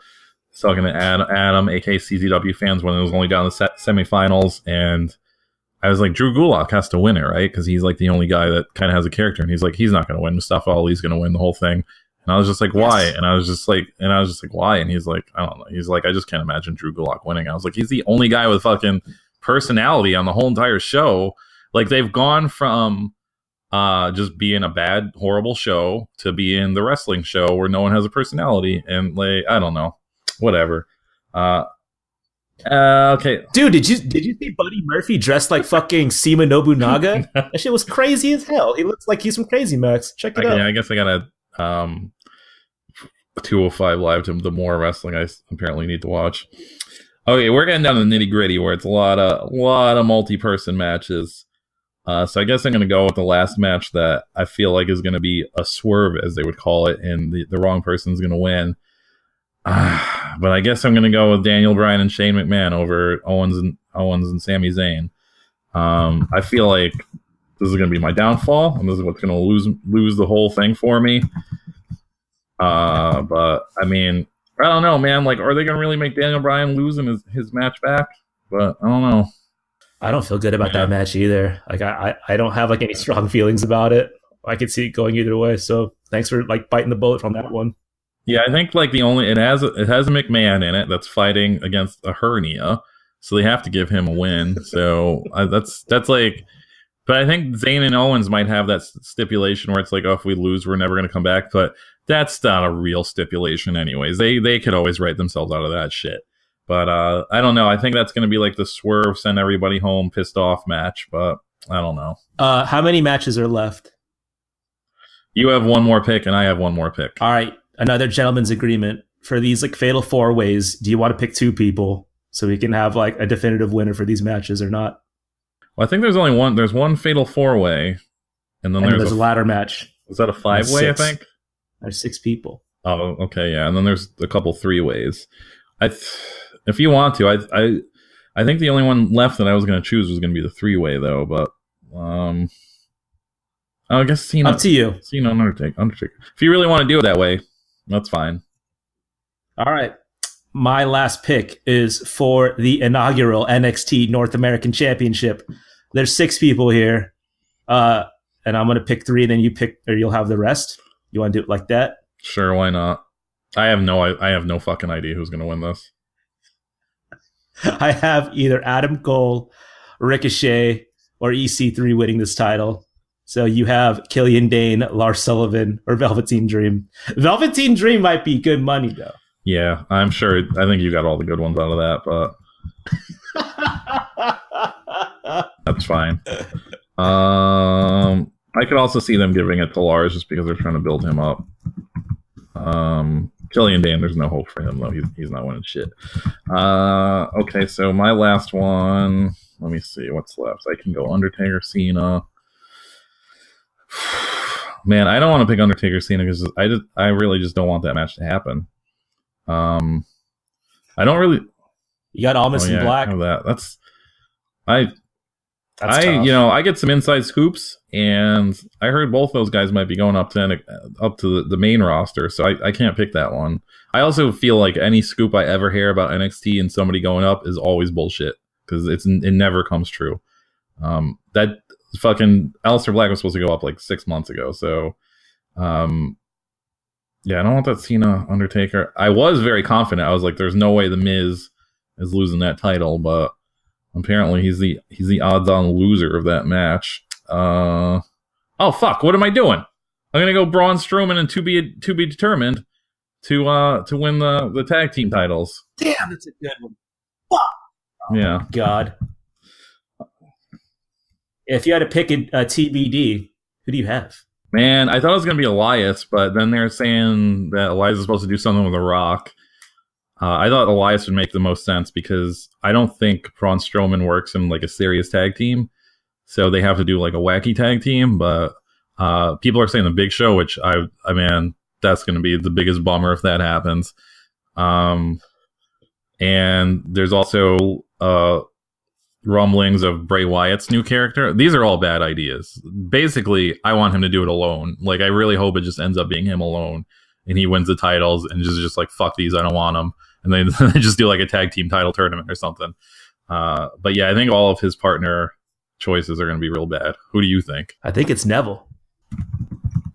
talking to Adam, aka CZW fans, when it was only down the semifinals, and I was like, Drew Gulak has to win it, right? Because he's like the only guy that kind of has a character, and he's like, he's not going to win. Mustafa Ali's going to win the whole thing. And I was just like, why? Yes. And I was just like, why? And he's like, I don't know. He's like, I just can't imagine Drew Gulak winning. I was like, he's the only guy with fucking personality on the whole entire show. Like, they've gone from just being a bad, horrible show to being the wrestling show where no one has a personality. And like, I don't know, whatever. Okay, dude, did you see Buddy Murphy dressed like fucking Sima Nobunaga? That shit was crazy as hell. He looks like he's from Crazy Max. Check it out. Yeah, I guess I gotta 205 Live to the more wrestling I apparently need to watch. Okay, we're getting down to the nitty gritty where it's a lot of multi-person matches. So I guess I'm gonna go with the last match that I feel like is gonna be a swerve, as they would call it, and the wrong person's gonna win. But I guess I'm going to go with Daniel Bryan and Shane McMahon over Owens and Sami Zayn. I feel like this is going to be my downfall, and this is what's going to lose the whole thing for me. But I mean, I don't know, man. Like, are they going to really make Daniel Bryan lose in his match back? But I don't know. I don't feel good about that match either. Like, I don't have like any strong feelings about it. I could see it going either way. So thanks for like biting the bullet on that one. Yeah, I think like it has a McMahon in it that's fighting against a hernia, so they have to give him a win. So that's like, but I think Zayn and Owens might have that stipulation where it's like, oh, if we lose, we're never going to come back. But that's not a real stipulation, anyways. They could always write themselves out of that shit. But I don't know. I think that's going to be like the swerve, send everybody home, pissed off match. But I don't know. How many matches are left? You have one more pick, and I have one more pick. All right. Another gentleman's agreement for these like fatal four ways. Do you want to pick two people so we can have like a definitive winner for these matches or not? Well, I think there's only one. There's one fatal four way, and then there's a ladder match. Is that a 5-way? I think there's 6 people. Oh, okay, yeah. And then there's a couple 3-ways. If you want to, I think the only one left that I was going to choose was going to be the 3-way though. But I guess Cena. Up to you. Cena and Undertaker. If you really want to do it that way, that's fine. All right. My last pick is for the inaugural NXT North American Championship. There's 6 people here. And I'm going to pick 3, and then you pick, or you'll have the rest. You want to do it like that? Sure, why not? I have no fucking idea who's going to win this. I have either Adam Cole, Ricochet, or EC3 winning this title. So you have Killian Dane, Lars Sullivan, or Velveteen Dream. Velveteen Dream might be good money, though. Yeah, I'm sure. I think you got all the good ones out of that, but that's fine. I could also see them giving it to Lars just because they're trying to build him up. Killian Dane, there's no hope for him though. He's not winning shit. Okay, so my last one. Let me see what's left. I can go Undertaker, Cena. Man, I don't want to pick Undertaker, Cena because I really just don't want that match to happen. I don't really. You got Almas and Black. I have that. That's tough. I get some inside scoops, and I heard both those guys might be going up to the main roster, so I can't pick that one. I also feel like any scoop I ever hear about NXT and somebody going up is always bullshit because it never comes true. That fucking Aleister Black was supposed to go up like 6 months ago, so yeah, I don't want that Cena Undertaker. I was very confident. I was like, "There's no way the Miz is losing that title," but apparently he's the odds-on loser of that match. Oh fuck! What am I doing? I'm gonna go Braun Strowman and to be determined to win the tag team titles. Damn, that's a good one. Fuck. Yeah. Oh, God. If you had to pick a TBD, who do you have? Man, I thought it was gonna be Elias, but then they're saying that Elias is supposed to do something with The Rock. I thought Elias would make the most sense because I don't think Braun Strowman works in like a serious tag team, so they have to do like a wacky tag team. But people are saying the Big Show, which I mean, that's going to be the biggest bummer if that happens. And there's also rumblings of Bray Wyatt's new character. These are all bad ideas. Basically, I want him to do it alone. Like, I really hope it just ends up being him alone, and he wins the titles and just like, fuck these, I don't want them. And they just do like a tag team title tournament or something. But yeah, I think all of his partner choices are going to be real bad. Who do you think? I think it's Neville.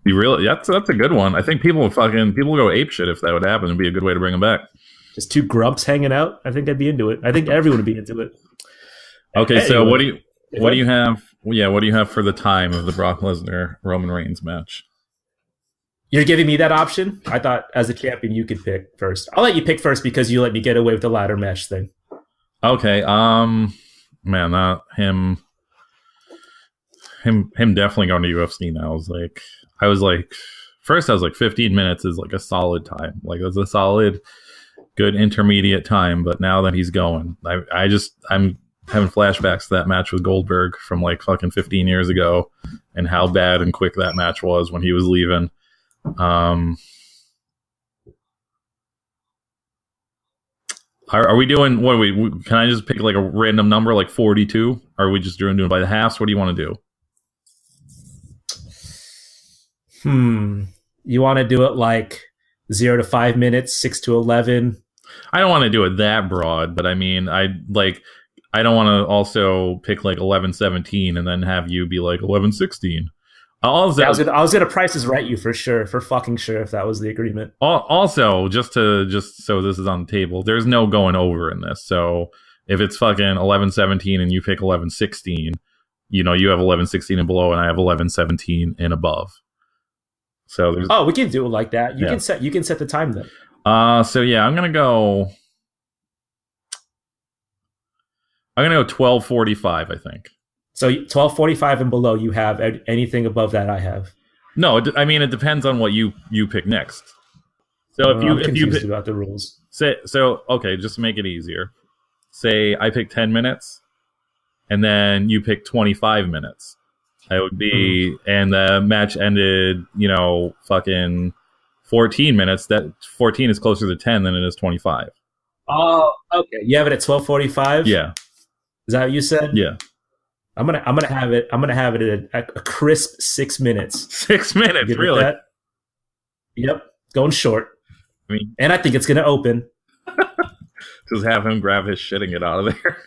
That's a good one. I think people go ape shit if that would happen. It'd be a good way to bring him back. Just two grumps hanging out. I think I'd be into it. I think everyone would be into it. Okay, anyway, so what do you have? Yeah, what do you have for the time of the Brock Lesnar Roman Reigns match? You're giving me that option? I thought as a champion you could pick first. I'll let you pick first because you let me get away with the ladder match thing. Okay, man, not him definitely going to UFC now. I was like, first I was like 15 minutes is like a solid time. Like, that's a solid, good intermediate time. But now that he's going, I'm having flashbacks to that match with Goldberg from like fucking 15 years ago and how bad and quick that match was when he was leaving. Are we doing, what are we, can I just pick like a random number like 42? Or are we just doing by the halves? What do you want to do? You want to do it like 0 to 5 minutes, 6 to 11? I don't want to do it that broad, but I mean, I don't want to also pick like 11-17 and then have you be like 11-16. I was gonna Price is Right you for sure, for fucking sure, if that was the agreement. Also, just so this is on the table, there's no going over in this. So if it's fucking 11-17 and you pick 11-16, you know, you have 11-16 and below, and I have 11-17 and above. So we can do it like that. You can set the time then. So yeah, I'm gonna go 12:45, I think. So 12:45 and below, you have anything above that? I have. No, I mean, it depends on what you pick next. So I'm confused about the rules. Okay, just to make it easier, say I pick 10 minutes, and then you pick 25 minutes. That would be, and the match ended, fucking 14 minutes. That 14 is closer to 10 than it is 25. Oh, okay. You have it at 12:45. Yeah. Is that what you said? Yeah. I'm gonna have it at a crisp 6 minutes. 6 minutes, really? That? Yep, going short. And I think it's gonna open. Just have him grab his shit and get out of there.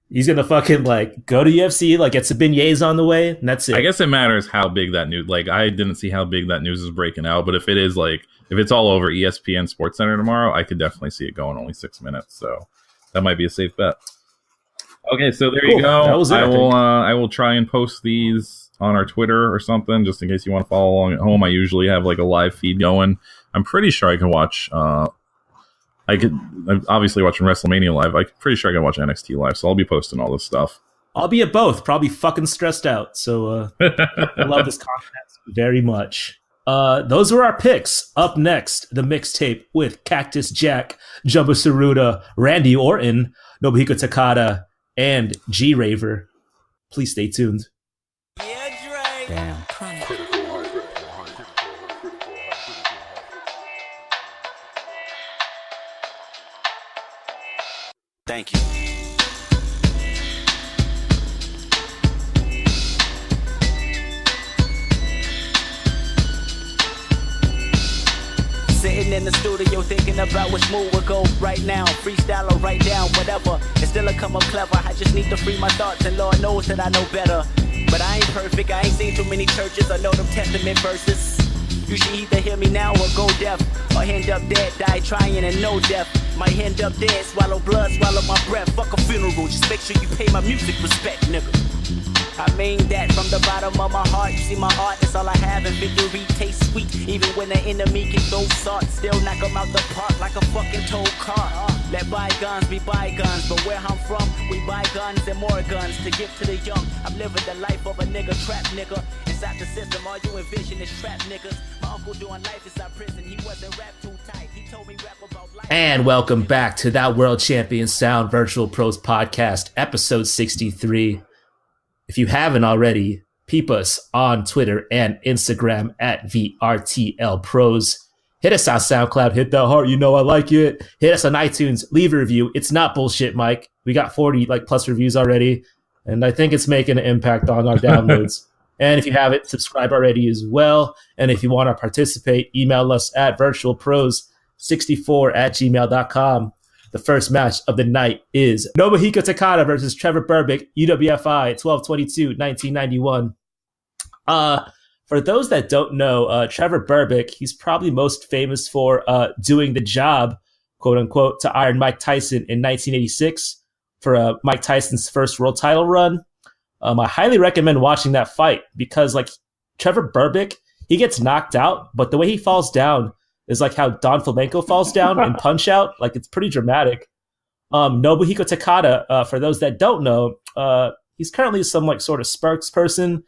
He's gonna fucking go to UFC, get some beignets on the way, and that's it. I guess it matters how big that news. I didn't see how big that news is breaking out, but if it is if it's all over ESPN SportsCenter tomorrow, I could definitely see it going only 6 minutes. So that might be a safe bet. Okay, so there you go. That was it, I will try and post these on our Twitter or something, just in case you want to follow along at home. I usually have a live feed going. I'm pretty sure I can watch. I'm obviously watching WrestleMania live. I'm pretty sure I can watch NXT live, so I'll be posting all this stuff. I'll be at both. Probably fucking stressed out. So I love this content very much. Those were our picks. Up next, the mixtape with Cactus Jack, Jumbo Saruda, Randy Orton, Nobuhiko Takada, and G Raver. Please stay tuned. Damn. Thank you. Sitting in the studio thinking about which move would go right now. Freestyle or write down, whatever. It's still a come up clever. I just need to free my thoughts, and Lord knows that I know better. But I ain't perfect, I ain't seen too many churches. I know them Testament verses. You should either hear me now or go deaf, or end up dead, die trying and no death. Might end up dead, swallow blood, swallow my breath. Fuck a funeral, just make sure you pay my music respect, nigga. I mean that from the bottom of my heart. You see my art, that's all I have, and victory tastes sweet. Even when the enemy can throw salt, still knock them out the park like a fucking tow car. Let bygones be bygones, but where I'm from, we buy guns and more guns to give to the young. I'm living the life of a nigga, trap nigga. Inside the system, all you envision is trap niggas. My uncle doing life inside prison, he wasn't rap too tight. He told me rap about life. And welcome back to That World Champion Sound Virtual Pros Podcast, episode 63. If you haven't already, peep us on Twitter and Instagram at VRTL Pros. Hit us on SoundCloud, hit that heart, you know I like it. Hit us on iTunes, leave a review. It's not bullshit, Mike. We got 40 plus reviews already, and I think it's making an impact on our downloads. And if you haven't, subscribe already as well. And if you want to participate, email us at virtualpros64@gmail.com. The first match of the night is Nobuhiko Takada versus Trevor Berbick, UWFI, 12/22/1991. For those that don't know, Trevor Berbick, he's probably most famous for doing the job, quote unquote, to Iron Mike Tyson in 1986 for Mike Tyson's first world title run. I highly recommend watching that fight because, Trevor Berbick, he gets knocked out, but the way he falls down is like how Don Flamenco falls down in Punch Out. It's pretty dramatic. Nobuhiko Takada, for those that don't know, he's currently some sort of spokesperson.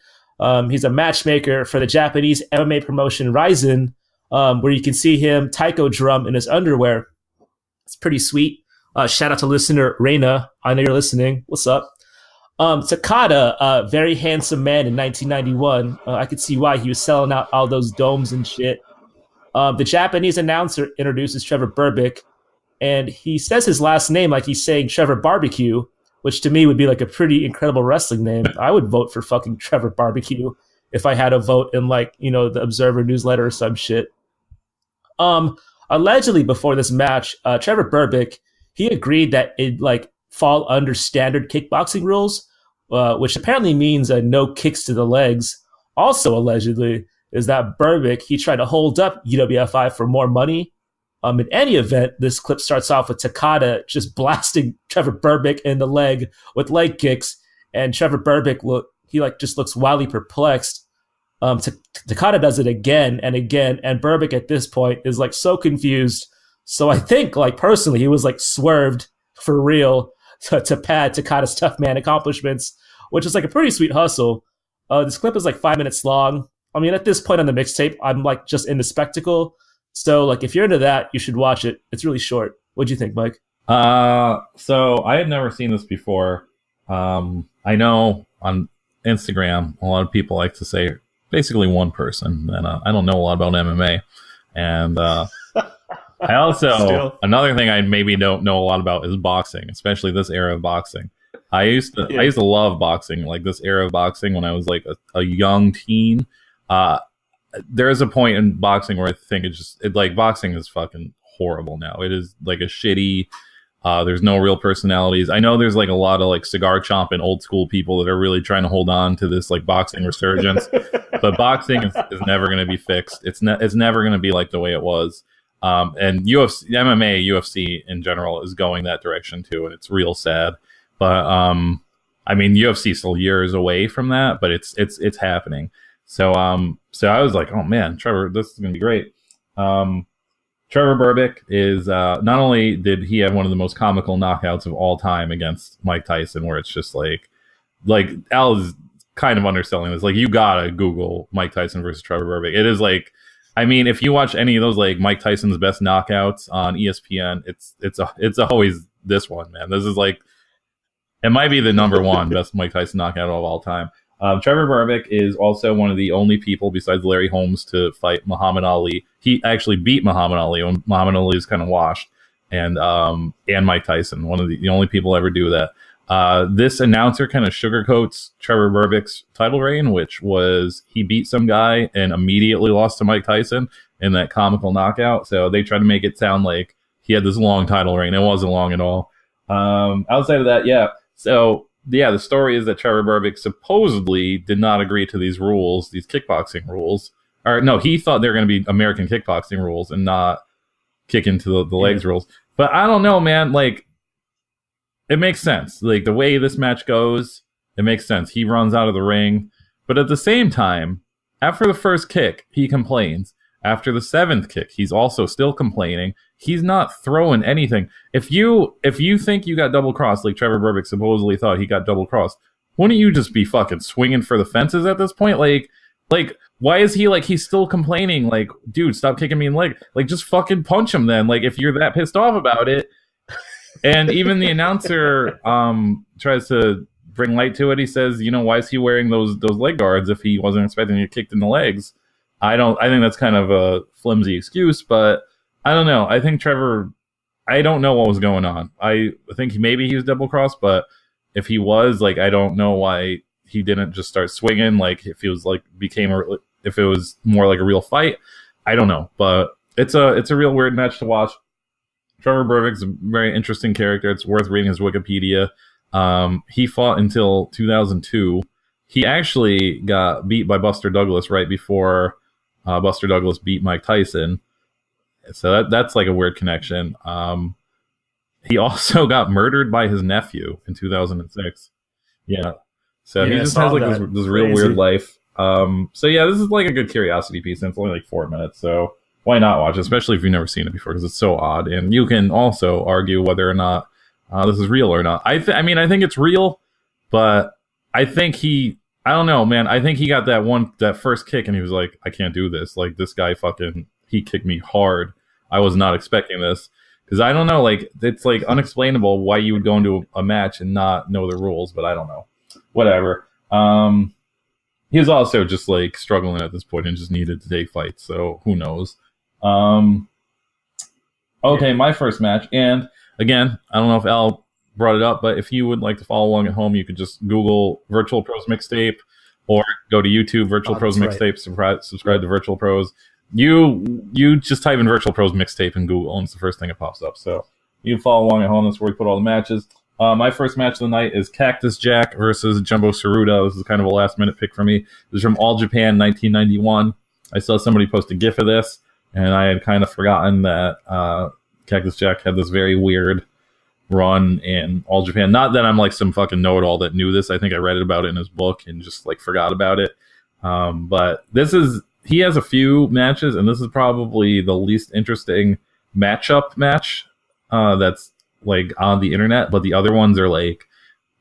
He's a matchmaker for the Japanese MMA promotion Rizin, where you can see him taiko drum in his underwear. It's pretty sweet. Shout out to listener Reina. I know you're listening. What's up? Takada, a very handsome man in 1991. I could see why he was selling out all those domes and shit. The Japanese announcer introduces Trevor Berbick, and he says his last name like he's saying Trevor Barbecue, which to me would be a pretty incredible wrestling name. I would vote for fucking Trevor Barbecue if I had a vote in the Observer newsletter or some shit. Allegedly before this match, Trevor Berbick, he agreed that it'd fall under standard kickboxing rules, which apparently means no kicks to the legs. Also allegedly is that Berbick, he tried to hold up UWFI for more money. In any event, this clip starts off with Takada just blasting Trevor Berbick in the leg with leg kicks, and Trevor Berbick just looks wildly perplexed. Takada does it again and again, and Berbick at this point is so confused. So I think personally he was swerved for real to pad Takada's tough man accomplishments, which is a pretty sweet hustle. This clip is 5 minutes long. I mean, at this point on the mixtape, I'm just into spectacle. So if you're into that, you should watch it. It's really short. What'd you think, Mike? So I had never seen this before. I know on Instagram, a lot of people like to say basically one person, and I don't know a lot about MMA. And I also, another thing I maybe don't know a lot about is boxing, especially this era of boxing. I used to love boxing, this era of boxing when I was a young teen. There is a point in boxing where I think boxing is fucking horrible now. It is a shitty, there's no real personalities. I know there's a lot of cigar chomping old school people that are really trying to hold on to this boxing resurgence, but boxing is never going to be fixed. It's never going to be the way it was. And UFC, MMA, UFC in general is going that direction too, and it's real sad. But I mean, UFC is still years away from that, but it's happening. So I was like, oh man, Trevor, this is gonna be great. Trevor Berbick is not only did he have one of the most comical knockouts of all time against Mike Tyson, where it's just Al is kind of underselling this. Like, you gotta Google Mike Tyson versus Trevor Berbick. It is like, I mean, if you watch any of those like Mike Tyson's best knockouts on ESPN, it's always this one, man. This is like, it might be the number one best Mike Tyson knockout of all time. Trevor Berbick is also one of the only people besides Larry Holmes to fight Muhammad Ali. He actually beat Muhammad Ali when Muhammad Ali was kind of washed, and Mike Tyson, one of the only people ever do that. This announcer kind of sugarcoats Trevor Berbick's title reign, which was he beat some guy and immediately lost to Mike Tyson in that comical knockout. So they try to make it sound like he had this long title reign. It wasn't long at all. Outside of that, yeah. So yeah, the story is that Trevor Berbick supposedly did not agree to these rules, these kickboxing rules. Or no, he thought they were going to be American kickboxing rules and not kick into the legs rules. But I don't know, man. Like, it makes sense. Like, the way this match goes, it makes sense. He runs out of the ring. But at the same time, after the first kick, he complains. After the seventh kick, he's also still complaining. He's not throwing anything. If you think you got double crossed, like Trevor Berbick supposedly thought he got double crossed, wouldn't you just be fucking swinging for the fences at this point? Like, why is he like, he's still complaining? Like, dude, stop kicking me in the leg. Like, just fucking punch him then. Like, if you're that pissed off about it. And even the announcer tries to bring light to it. He says, you know, why is he wearing those leg guards if he wasn't expecting to get kicked in the legs? I think that's kind of a flimsy excuse, but I don't know. I think Trevor, I don't know what was going on. I think maybe he was double crossed, but if he was, like, I don't know why he didn't just start swinging. Like, if he was like if it was more like a real fight, I don't know. But it's a real weird match to watch. Trevor Berbick's a very interesting character. It's worth reading his Wikipedia. He fought until 2002. He actually got beat by Buster Douglas right before Buster Douglas beat Mike Tyson. So that's like a weird connection. He also got murdered by his nephew in 2006. Yeah. So he just has like this real weird life. So yeah, this is like a good curiosity piece, and it's only like 4 minutes. So why not watch it, especially if you've never seen it before, because it's so odd. And you can also argue whether or not this is real or not. I mean, I think it's real, but I think I don't know, man. I think he got that first kick and he was like, I can't do this. Like, this guy he kicked me hard. I was not expecting this. Because I don't know, like, it's like unexplainable why you would go into a match and not know the rules, but I don't know. Whatever. He was also just like struggling at this point and just needed to take fights, so who knows. Okay, my first match, and again, I don't know if Al brought it up, but if you would like to follow along at home, you could just Google Virtual Pros Mixtape or go to YouTube, Virtual Pros Mixtape, subscribe to Virtual Pros. You just type in Virtual Pros Mixtape in Google, and it's the first thing that pops up. So you can follow along at home. That's where we put all the matches. My first match of the night is Cactus Jack versus Jumbo Tsuruta. This is kind of a last-minute pick for me. This is from All Japan 1991. I saw somebody post a GIF of this, and I had kind of forgotten that Cactus Jack had this very weird run in All Japan. Not that I'm like some fucking know-it-all that knew this. I think I read about it in his book and just like forgot about it. But he has a few matches, and this is probably the least interesting matchup match that's like on the internet. But the other ones are like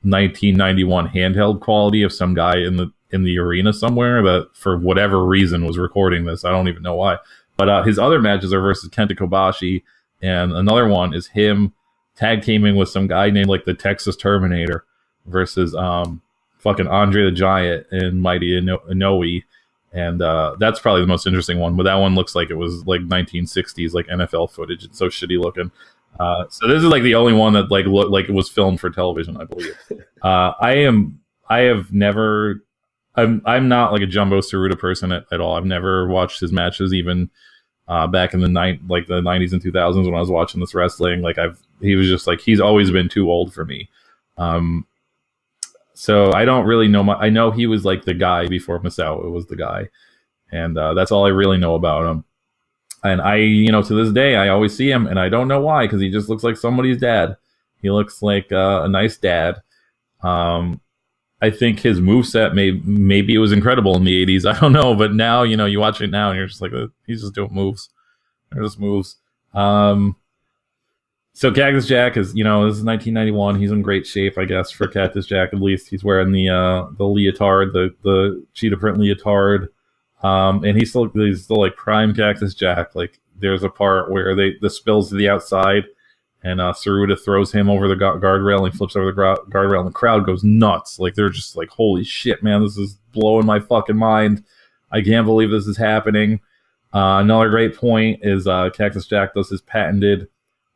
1991 handheld quality of some guy in the arena somewhere that for whatever reason was recording this. I don't even know why. But his other matches are versus Kenta Kobashi, and another one is him tag teaming with some guy named like the Texas Terminator versus fucking Andre the Giant and Mighty Inoue. And that's probably the most interesting one. But that one looks like it was like 1960s like NFL footage. It's so shitty looking. So this is like the only one that like looked like it was filmed for television, I believe. I'm not like a Jumbo Tsuruta person at all. I've never watched his matches, even back in the 90s and 2000s when I was watching this wrestling. Like he was just like, he's always been too old for me. So I don't really know I know he was like the guy before Misawa was the guy, and that's all I really know about him. And to this day, I always see him, and I don't know why, because he just looks like somebody's dad. He looks like a nice dad. I think his moveset maybe it was incredible in the 80s. I don't know, but now, you watch it now, and you're just like, he's just doing moves. They're just moves. So Cactus Jack is, this is 1991. He's in great shape, I guess, for Cactus Jack. At least he's wearing the leotard, the cheetah print leotard, and he's still like prime Cactus Jack. Like there's a part where the spills to the outside, and Saruta throws him over the guardrail, and he flips over the guardrail, and the crowd goes nuts. Like they're just like, holy shit, man, this is blowing my fucking mind. I can't believe this is happening. Another great point is Cactus Jack does his patented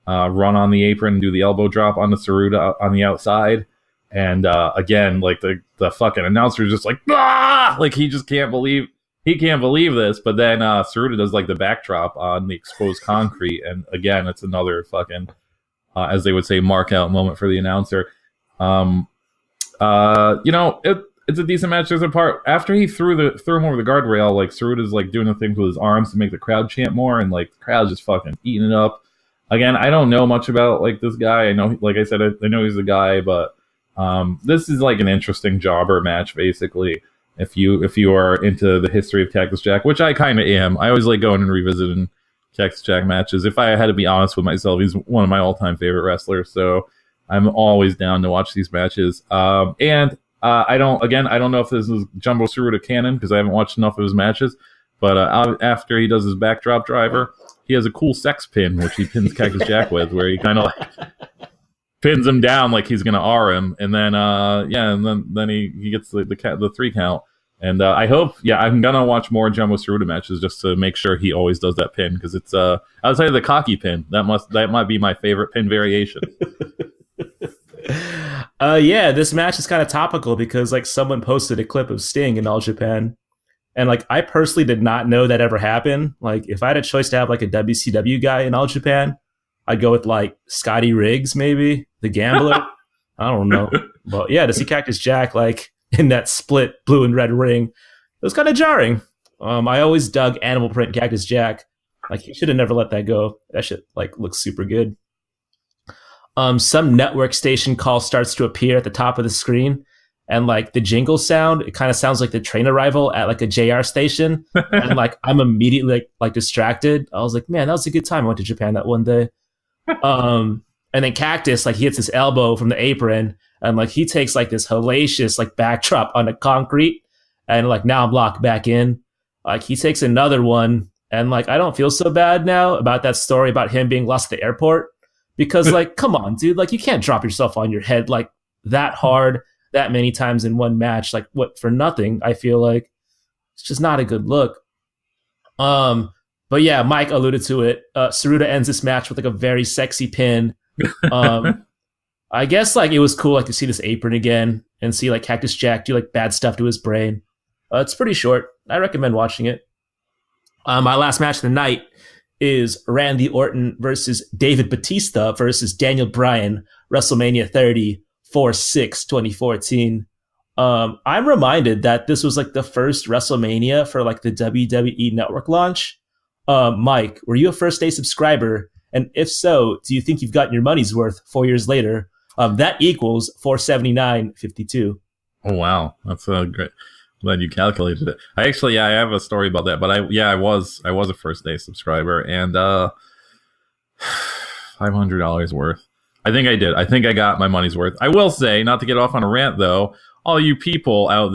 run on the apron and do the elbow drop on the Saruta on the outside. And again, like the fucking announcer is just like, ah! Like he just can't believe this. But then Saruta does like the backdrop on the exposed concrete. And again, it's another fucking, as they would say, mark out moment for the announcer. It's a decent match. There's a part after he threw him over the guardrail, like Saruta's like doing the things with his arms to make the crowd chant more, and like the crowd's just fucking eating it up. Again, I don't know much about like this guy. I know, like I said, I know he's the guy, but this is like an interesting jobber match, basically. If you are into the history of Cactus Jack, which I kind of am, I always like going and revisiting Cactus Jack matches. If I had to be honest with myself, he's one of my all-time favorite wrestlers, so I'm always down to watch these matches. I don't know if this is Jumbo Tsuruta canon because I haven't watched enough of his matches. But after he does his backdrop driver, he has a cool sex pin, which he pins Cactus Jack with, where he kind of like pins him down like he's gonna R him, and then then he gets the 3 count. And I hope, I'm gonna watch more Jumbo Tsuruta matches just to make sure he always does that pin, because it's outside of the cocky pin, that might be my favorite pin variation. This match is kind of topical because like someone posted a clip of Sting in All Japan, and like I personally did not know that ever happened. Like if I had a choice to have like a WCW guy in All Japan, I'd go with like Scotty Riggs, maybe the Gambler. I don't know, but yeah, to see Cactus Jack like in that split blue and red ring, it was kind of jarring. I always dug Animal Print Cactus Jack. Like he should have never let that go. That shit like looks super good. Some network station call starts to appear at the top of the screen, and like the jingle sound, it kind of sounds like the train arrival at like a JR station. And like I'm immediately like distracted. I was like, man, that was a good time. I went to Japan that one day. And then Cactus, like he hits his elbow from the apron, and like he takes like this hellacious like backdrop on the concrete, and like now I'm locked back in. Like he takes another one, and like I don't feel so bad now about that story about him being lost at the airport. Because, like, come on, dude. Like, you can't drop yourself on your head, like, that hard, that many times in one match. Like, what, for nothing, I feel like. It's just not a good look. But, yeah, Mike alluded to it. Saruta ends this match with, like, a very sexy pin. I guess, like, it was cool, like, to see this apron again and see, like, Cactus Jack do, like, bad stuff to his brain. It's pretty short. I recommend watching it. My last match of the night is Randy Orton versus David Batista versus Daniel Bryan, WrestleMania 30, 4/6/2014. I'm reminded that this was like the first WrestleMania for like the WWE Network launch. Mike, were you a first day subscriber? And if so, do you think you've gotten your money's worth 4 years later? That equals $479.52. Oh, wow. That's great. Glad you calculated it. I have a story about that, but I was a first day subscriber, and $500 worth. I think I did. I think I got my money's worth. I will say, not to get off on a rant though, all you people out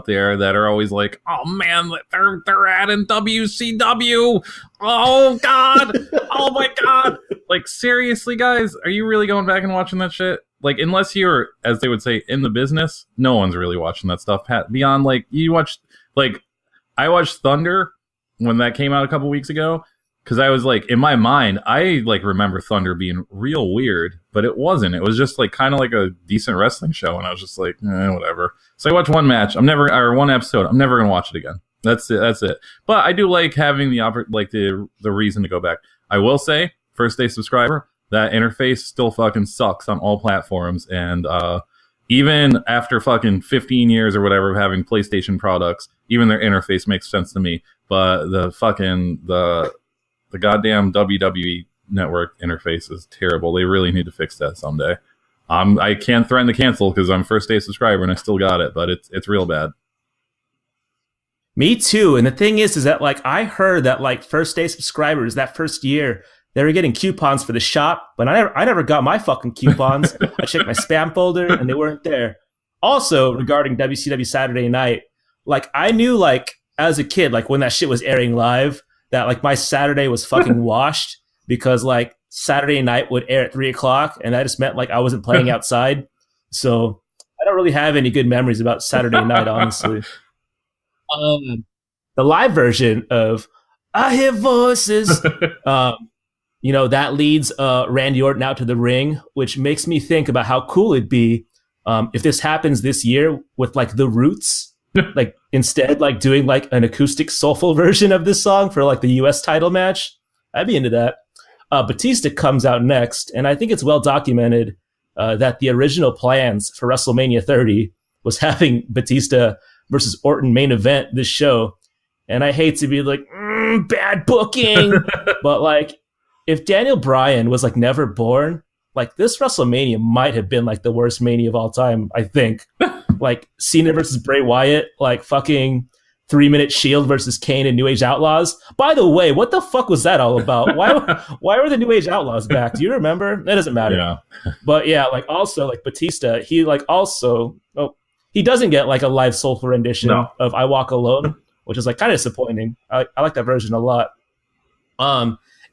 there that are always like, oh man, they're adding WCW. Oh god. Oh my god. Like seriously, guys, are you really going back and watching that shit? Like, unless you're, as they would say, in the business, no one's really watching that stuff. Beyond, like, you watched, like, I watched Thunder when that came out a couple weeks ago, because I was, like, in my mind, I, like, remember Thunder being real weird, but it wasn't. It was just, like, kind of like a decent wrestling show, and I was just like, whatever. So I watched one match. Or one episode. I'm never going to watch it again. That's it. But I do like having the reason to go back. I will say, first day subscriber, that interface still fucking sucks on all platforms, and even after fucking 15 years or whatever of having PlayStation products, even their interface makes sense to me. But the goddamn WWE Network interface is terrible. They really need to fix that someday. I can't threaten to cancel because I'm first day subscriber and I still got it, but it's real bad. Me too. And the thing is that like I heard that like first day subscribers that first year, They were getting coupons for the shop, but I never got my fucking coupons. I checked my spam folder and they weren't there. Also, regarding WCW Saturday Night, like I knew like as a kid, like when that shit was airing live, that like my Saturday was fucking washed because like Saturday Night would air at 3:00 and that just meant like I wasn't playing outside. So I don't really have any good memories about Saturday Night, honestly. The live version of I Hear Voices, that leads Randy Orton out to the ring, which makes me think about how cool it'd be if this happens this year with like the Roots, like instead like doing like an acoustic soulful version of this song for like the US title match. I'd be into that. Batista comes out next, and I think it's well documented that the original plans for WrestleMania 30 was having Batista versus Orton main event this show. And I hate to be like, bad booking, but like if Daniel Bryan was like never born, like this WrestleMania might have been like the worst Mania of all time, I think. Like Cena versus Bray Wyatt, like fucking 3-minute Shield versus Kane and New Age Outlaws. By the way, what the fuck was that all about? Why were the New Age Outlaws back? Do you remember? That doesn't matter. Yeah. But yeah, like also like Batista, he doesn't get like a live soulful rendition of I Walk Alone, which is like kind of disappointing. I like that version a lot.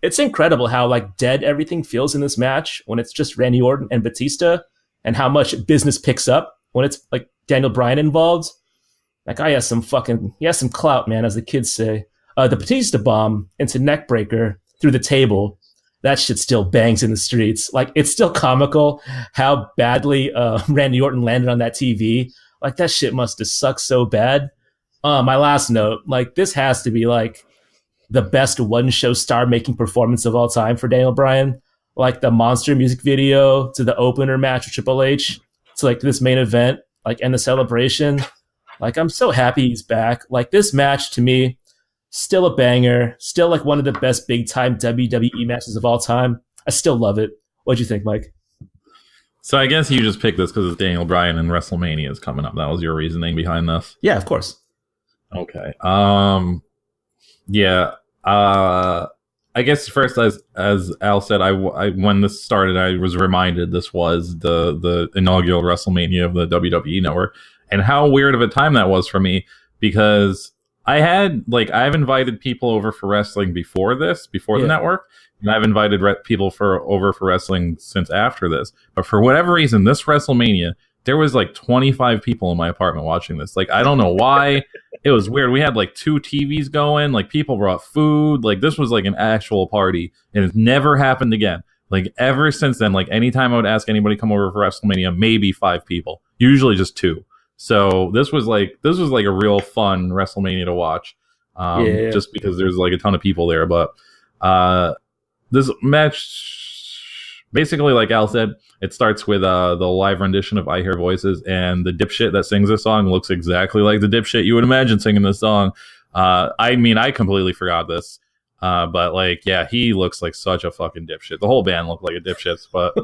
It's incredible how like dead everything feels in this match when it's just Randy Orton and Batista, and how much business picks up when it's like Daniel Bryan involved. That guy has some clout, man, as the kids say. The Batista bomb into neckbreaker through the table, that shit still bangs in the streets. Like it's still comical how badly Randy Orton landed on that TV. Like that shit must have sucked so bad. My last note, like this has to be like the best one-show star-making performance of all time for Daniel Bryan. Like the monster music video to the opener match with Triple H to like this main event, like and the celebration. Like I'm so happy he's back. Like this match to me, still a banger, still like one of the best big-time WWE matches of all time. I still love it. What'd you think, Mike? So I guess you just picked this because it's Daniel Bryan and WrestleMania is coming up. That was your reasoning behind this? Yeah, of course. Okay. Yeah. I guess first, as Al said, I when this started, I was reminded this was the inaugural WrestleMania of the WWE Network, and how weird of a time that was for me, because I've invited people over for wrestling before the network, and I've invited people over for wrestling since after this. But for whatever reason, this WrestleMania, there was like 25 people in my apartment watching this. Like, I don't know why. It was weird. We had like 2 TVs going. Like, people brought food. Like, this was like an actual party, and it's never happened again. Like, ever since then, like anytime I would ask anybody to come over for WrestleMania, maybe 5 people, usually just 2. So this was like a real fun WrestleMania to watch, just because there's like a ton of people there. But this match, basically, like Al said, it starts with the live rendition of I Hear Voices, and the dipshit that sings this song looks exactly like the dipshit you would imagine singing this song. I mean, I completely forgot this, but like, yeah, he looks like such a fucking dipshit. The whole band looked like a dipshit, but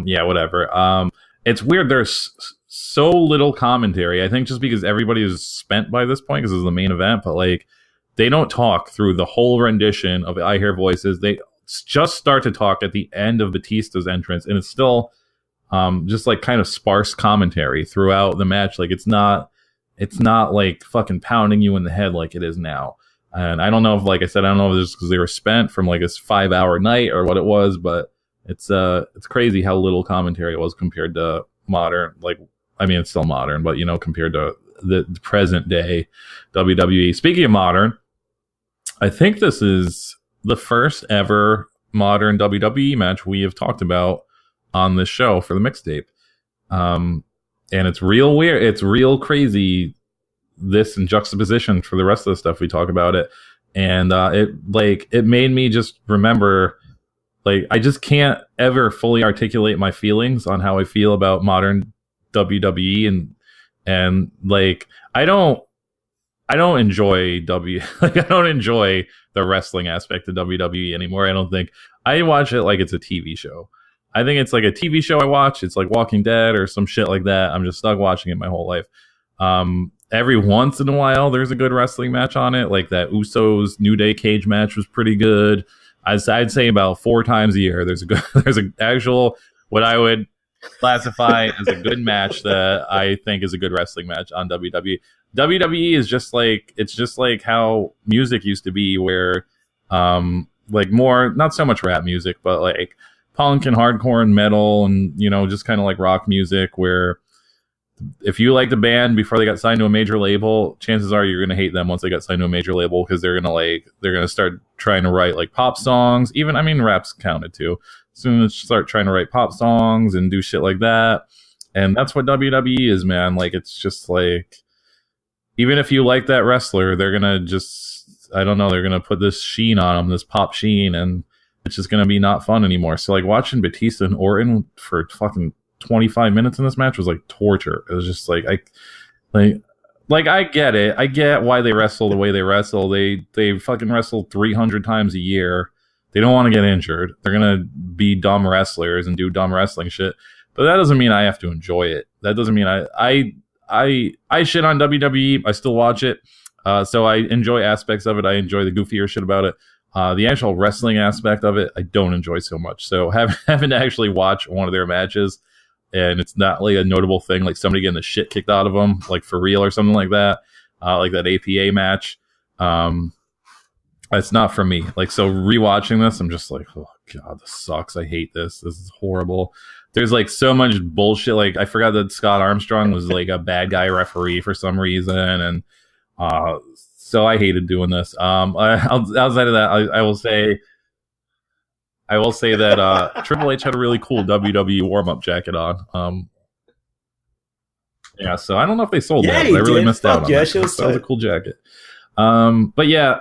yeah, whatever. It's weird. There's so little commentary. I think just because everybody is spent by this point because it's the main event, but like they don't talk through the whole rendition of I Hear Voices. They just start to talk at the end of Batista's entrance, and it's still just like kind of sparse commentary throughout the match. Like it's not like fucking pounding you in the head like it is now. And I don't know if, like I said, I don't know if it's because they were spent from like this 5-hour night or what it was, but it's crazy how little commentary it was compared to modern. Like, I mean, it's still modern, but compared to the present day WWE. Speaking of modern, I think this is the first ever modern WWE match we have talked about on this show for the mixtape. And it's real weird. It's real crazy, this in juxtaposition for the rest of the stuff we talk about it. And it made me just remember, like, I just can't ever fully articulate my feelings on how I feel about modern WWE, and like I don't enjoy I don't enjoy the wrestling aspect of WWE anymore. I don't think I watch it like it's a TV show. I think it's like a TV show I watch. It's like Walking Dead or some shit like that. I'm just stuck watching it my whole life. Every once in a while, there's a good wrestling match on it. Like that Usos New Day cage match was pretty good. I'd say about 4 times a year. There's an actual what I would classify as a good match that I think is a good wrestling match on WWE. WWE is just like how music used to be, where like more, not so much rap music, but like punk and hardcore and metal and just kind of like rock music, where if you liked the band before they got signed to a major label, chances are you're going to hate them once they got signed to a major label, because they're going to start trying to write like pop songs. Even, I mean, rap's counted too. Soon as start trying to write pop songs and do shit like that. And that's what WWE is, man. Like, it's just like, even if you like that wrestler, they're going to just, I don't know, they're going to put this sheen on them, this pop sheen, and it's just going to be not fun anymore. So like watching Batista and Orton for fucking 25 minutes in this match was like torture. It was just like, I get it. I get why they wrestle the way they wrestle. They fucking wrestle 300 times a year. They don't want to get injured. They're going to be dumb wrestlers and do dumb wrestling shit. But that doesn't mean I have to enjoy it. That doesn't mean I shit on WWE. I still watch it. So I enjoy aspects of it. I enjoy the goofier shit about it. The actual wrestling aspect of it, I don't enjoy so much. So having to actually watch one of their matches, and it's not like a notable thing, like somebody getting the shit kicked out of them, like for real or something like that APA match. It's not for me. Like, so rewatching this, I'm just like, oh god, this sucks. I hate this. This is horrible. There's like so much bullshit. Like, I forgot that Scott Armstrong was like a bad guy referee for some reason, and so I hated doing this. Outside of that, I will say that Triple H had a really cool WWE warm-up jacket on. Yeah, so I don't know if they sold that. I really missed out on that. That was a cool jacket. But yeah,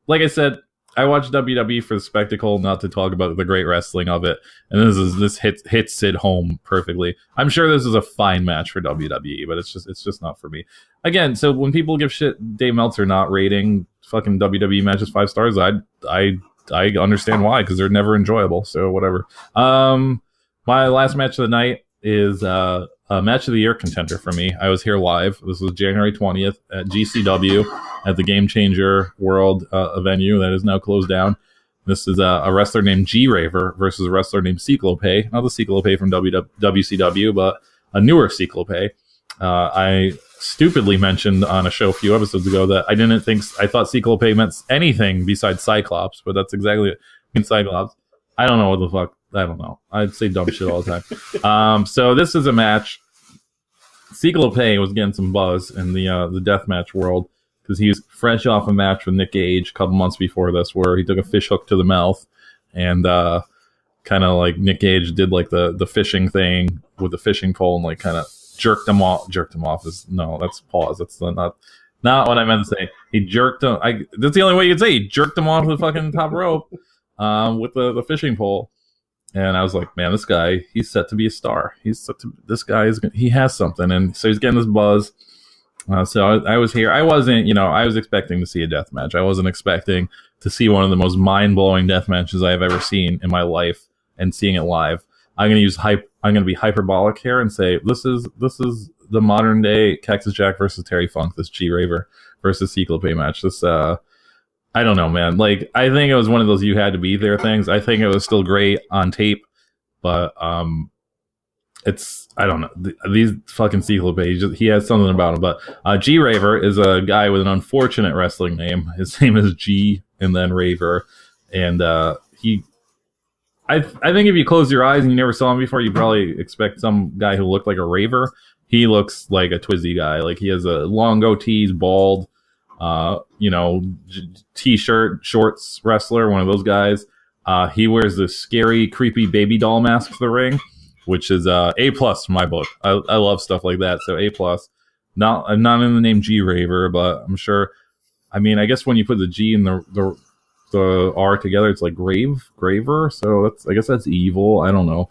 like I said, I watched WWE for the spectacle, not to talk about the great wrestling of it. And this hits it home perfectly. I'm sure this is a fine match for WWE, but it's just not for me. Again, so when people give shit Dave Meltzer not rating fucking WWE matches 5 stars, I understand why, because they're never enjoyable. So whatever. My last match of the night is a match of the year contender for me. I was here live. This was January 20th at GCW at the Game Changer World venue that is now closed down. This is a wrestler named G-Raver versus a wrestler named Cyclope. Not the Cyclope from WCW, but a newer Cyclope. I stupidly mentioned on a show a few episodes ago that I thought Cyclope meant anything besides Cyclops, but that's exactly it. I mean, Cyclops. I don't know what the fuck. I don't know. I'd say dumb shit all the time. So this is a match. Cyclope was getting some buzz in the deathmatch world because he was fresh off a match with Nick Gage a couple months before this, where he took a fish hook to the mouth, and kind of like Nick Gage did like the fishing thing with the fishing pole and like kind of jerked him off. That's pause. That's not what I meant to say. He jerked him. That's the only way you could say he jerked him off the fucking top rope with the fishing pole. And I was like, man, this guy, he's set to be a star. He has something. And so he's getting this buzz. So I was here. I was expecting to see a death match. I wasn't expecting to see one of the most mind-blowing death matches I have ever seen in my life, and seeing it live. I'm going to be hyperbolic here and say this is the modern day Cactus Jack versus Terry Funk, this G-Raver versus Cyclope match. This I don't know, man. Like, I think it was one of those you had to be there things. I think it was still great on tape, but I don't know. These fucking Cyclope, he has something about him. But G-Raver is a guy with an unfortunate wrestling name. His name is G and then Raver, and I think if you close your eyes and you never saw him before, you probably expect some guy who looked like a raver. He looks like a Twizzy guy. Like, he has a long goatee, he's bald. T-shirt, shorts wrestler, one of those guys. He wears this scary, creepy baby doll mask to the ring, which is A+ in my book. I love stuff like that, so A+. I'm not in the name G-Raver, but I'm sure. I mean, I guess when you put the G and the R together, it's like graver. So I guess that's evil. I don't know.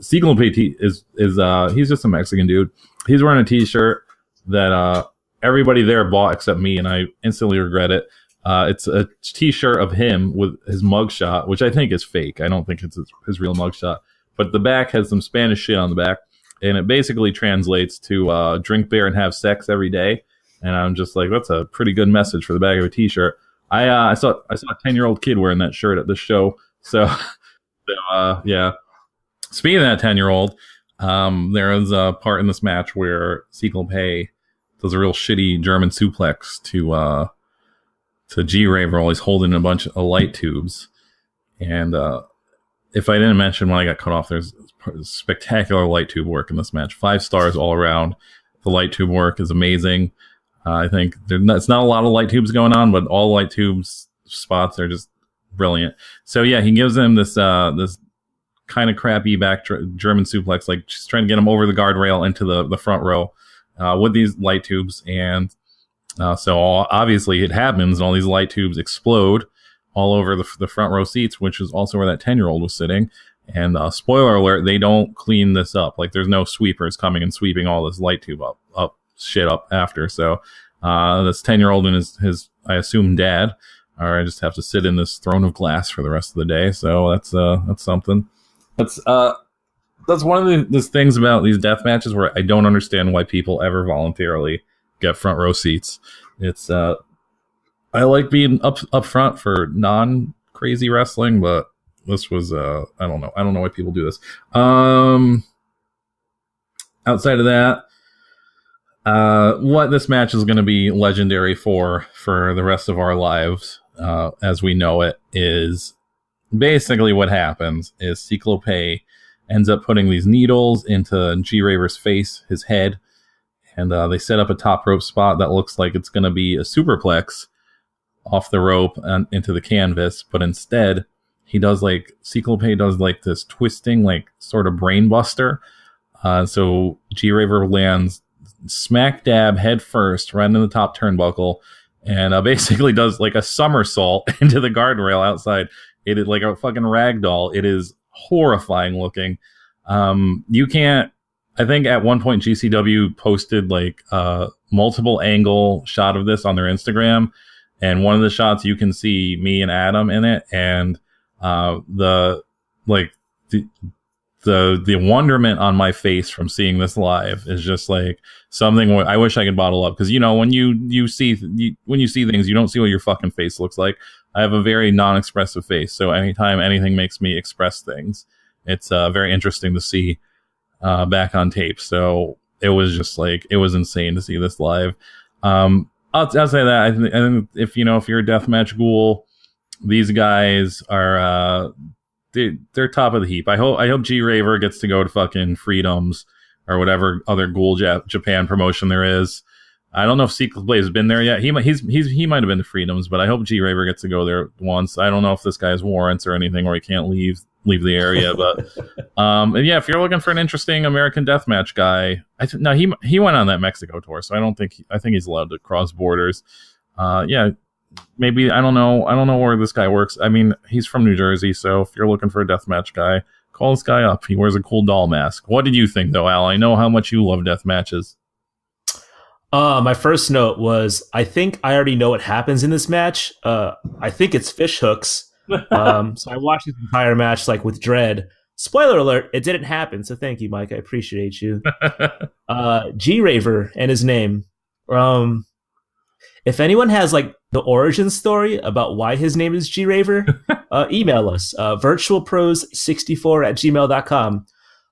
Cyclope is he's just a Mexican dude. He's wearing a T-shirt that everybody there bought except me, and I instantly regret it. It's a T-shirt of him with his mugshot, which I think is fake. I don't think it's his real mugshot. But the back has some Spanish shit on the back, and it basically translates to drink beer and have sex every day. And I'm just like, that's a pretty good message for the back of a T-shirt. I saw a 10-year-old kid wearing that shirt at the show. So yeah. Speaking of that 10-year-old, there is a part in this match where Cyclope does a real shitty German suplex to G-Raver while he's holding a bunch of light tubes. And if I didn't mention when I got cut off, there's spectacular light tube work in this match. 5 stars all around. The light tube work is amazing. I think it's not a lot of light tubes going on, but all light tubes spots are just brilliant. So yeah, he gives him this kind of crappy back German suplex, like just trying to get him over the guardrail into the front row with these light tubes. And so obviously it happens, and all these light tubes explode all over the front row seats, which is also where that 10-year-old was sitting. And spoiler alert, they don't clean this up. Like, there's no sweepers coming and sweeping all this light tube up after. So this 10-year-old and his I assume dad are just have to sit in this throne of glass for the rest of the day. So that's something. That's one of the things about these death matches where I don't understand why people ever voluntarily get front row seats. It's I like being up front for non crazy wrestling, but this was I don't know why people do this. Outside of that, what this match is going to be legendary for the rest of our lives, as we know it, is basically what happens is Cyclope ends up putting these needles into G-Raver's face, his head, and they set up a top rope spot that looks like it's going to be a superplex off the rope and into the canvas, but instead Cyclope does like this twisting, like sort of brain buster. So G-Raver lands smack dab head first right into the top turnbuckle and basically does like a somersault into the guardrail outside. It is like a fucking rag doll. It is horrifying looking. You can't, I think at one point GCW posted like a multiple angle shot of this on their Instagram. And one of the shots you can see me and Adam in it. And the wonderment on my face from seeing this live is just like something I wish I could bottle up. Because, you know, when you see things, you don't see what your fucking face looks like. I have a very non-expressive face. So anytime anything makes me express things, it's very interesting to see back on tape. So it was just like, it was insane to see this live. I'll say that. I think if you're a deathmatch ghoul, these guys are they're top of the heap. I hope G-Raver gets to go to fucking Freedoms or whatever other Ghoul Japan promotion there is. I don't know if Cyclope has been there yet. He might have been to Freedoms, but I hope G-Raver gets to go there once. I don't know if this guy has warrants or anything, or he can't leave the area. But and yeah, if you're looking for an interesting American deathmatch guy, he went on that Mexico tour, so I think he's allowed to cross borders. Yeah. Maybe I don't know where this guy works. I mean, he's from New Jersey, so if you're looking for a deathmatch guy, call this guy up. He wears a cool doll mask. What did you think, though, Al? I know how much you love death matches. My first note was, I think I already know what happens in this match. I think it's fish hooks. So I watched this entire match like with dread. Spoiler alert, it didn't happen. So thank you, Mike. I appreciate you. G-Raver and his name. If anyone has like the origin story about why his name is G-Raver, email us, virtualpros64@gmail.com.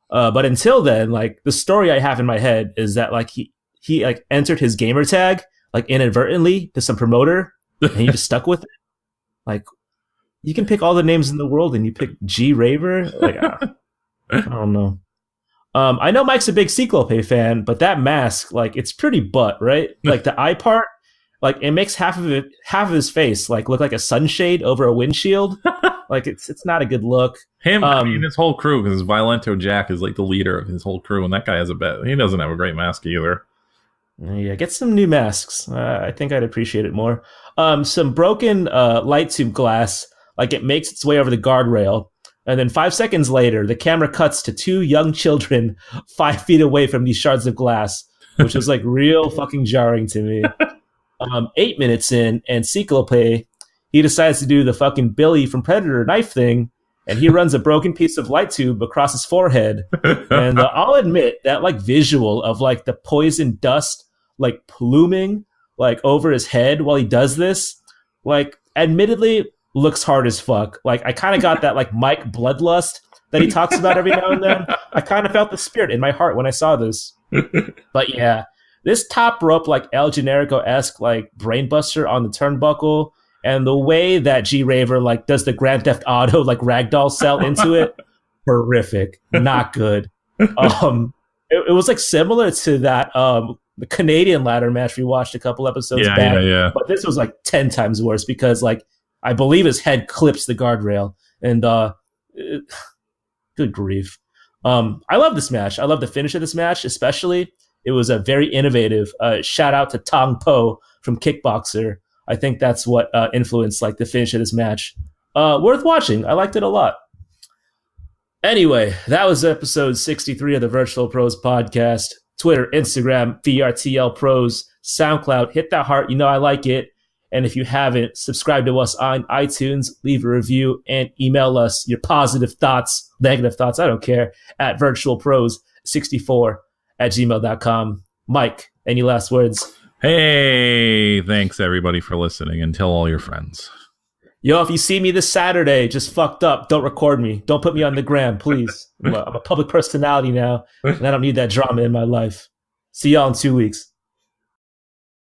But until then, like the story I have in my head is that like he like entered his gamer tag like inadvertently to some promoter and he just stuck with it. Like, you can pick all the names in the world and you pick G-Raver? Like, I don't know. I know Mike's a big Cyclope fan, but that mask, like, it's pretty butt, right? Like the eye part, like it makes half of his face like look like a sunshade over a windshield. Like it's not a good look. I mean, his whole crew, because Violento Jack is like the leader of his whole crew, and that guy has he doesn't have a great mask either. Yeah, get some new masks. I think I'd appreciate it more. Some broken light tube glass, like it makes its way over the guardrail, and then 5 seconds later, the camera cuts to 2 young children 5 feet away from these shards of glass, which was like real fucking jarring to me. 8 minutes in, and Cyclope, he decides to do the fucking Billy from Predator knife thing, and he runs a broken piece of light tube across his forehead. And I'll admit that like visual of like the poison dust like pluming like over his head while he does this, like admittedly looks hard as fuck. Like, I kind of got that like Mike bloodlust that he talks about every now and then. I kind of felt the spirit in my heart when I saw this. But yeah, this top rope like El Generico-esque like brainbuster on the turnbuckle, and the way that G Raver like does the Grand Theft Auto like ragdoll sell into it, horrific, not good. It was like similar to that the Canadian ladder match we watched a couple episodes back. Yeah. But this was like 10 times worse because like I believe his head clips the guardrail, and good grief. I love this match. I love the finish of this match, especially. It was a very innovative. Shout out to Tong Po from Kickboxer. I think that's what influenced like the finish of this match. Worth watching. I liked it a lot. Anyway, that was episode 63 of the Virtual Pros podcast. Twitter, Instagram, VRTL Pros, SoundCloud. Hit that heart. You know I like it. And if you haven't, subscribe to us on iTunes, leave a review, and email us your positive thoughts, negative thoughts, I don't care, at virtualpros64@gmail.com. Mike, any last words? Hey, thanks everybody for listening, and tell all your friends. Yo, if you see me this Saturday just fucked up, don't record me. Don't put me on the gram, please. I'm a public personality now, and I don't need that drama in my life. See y'all in 2 weeks.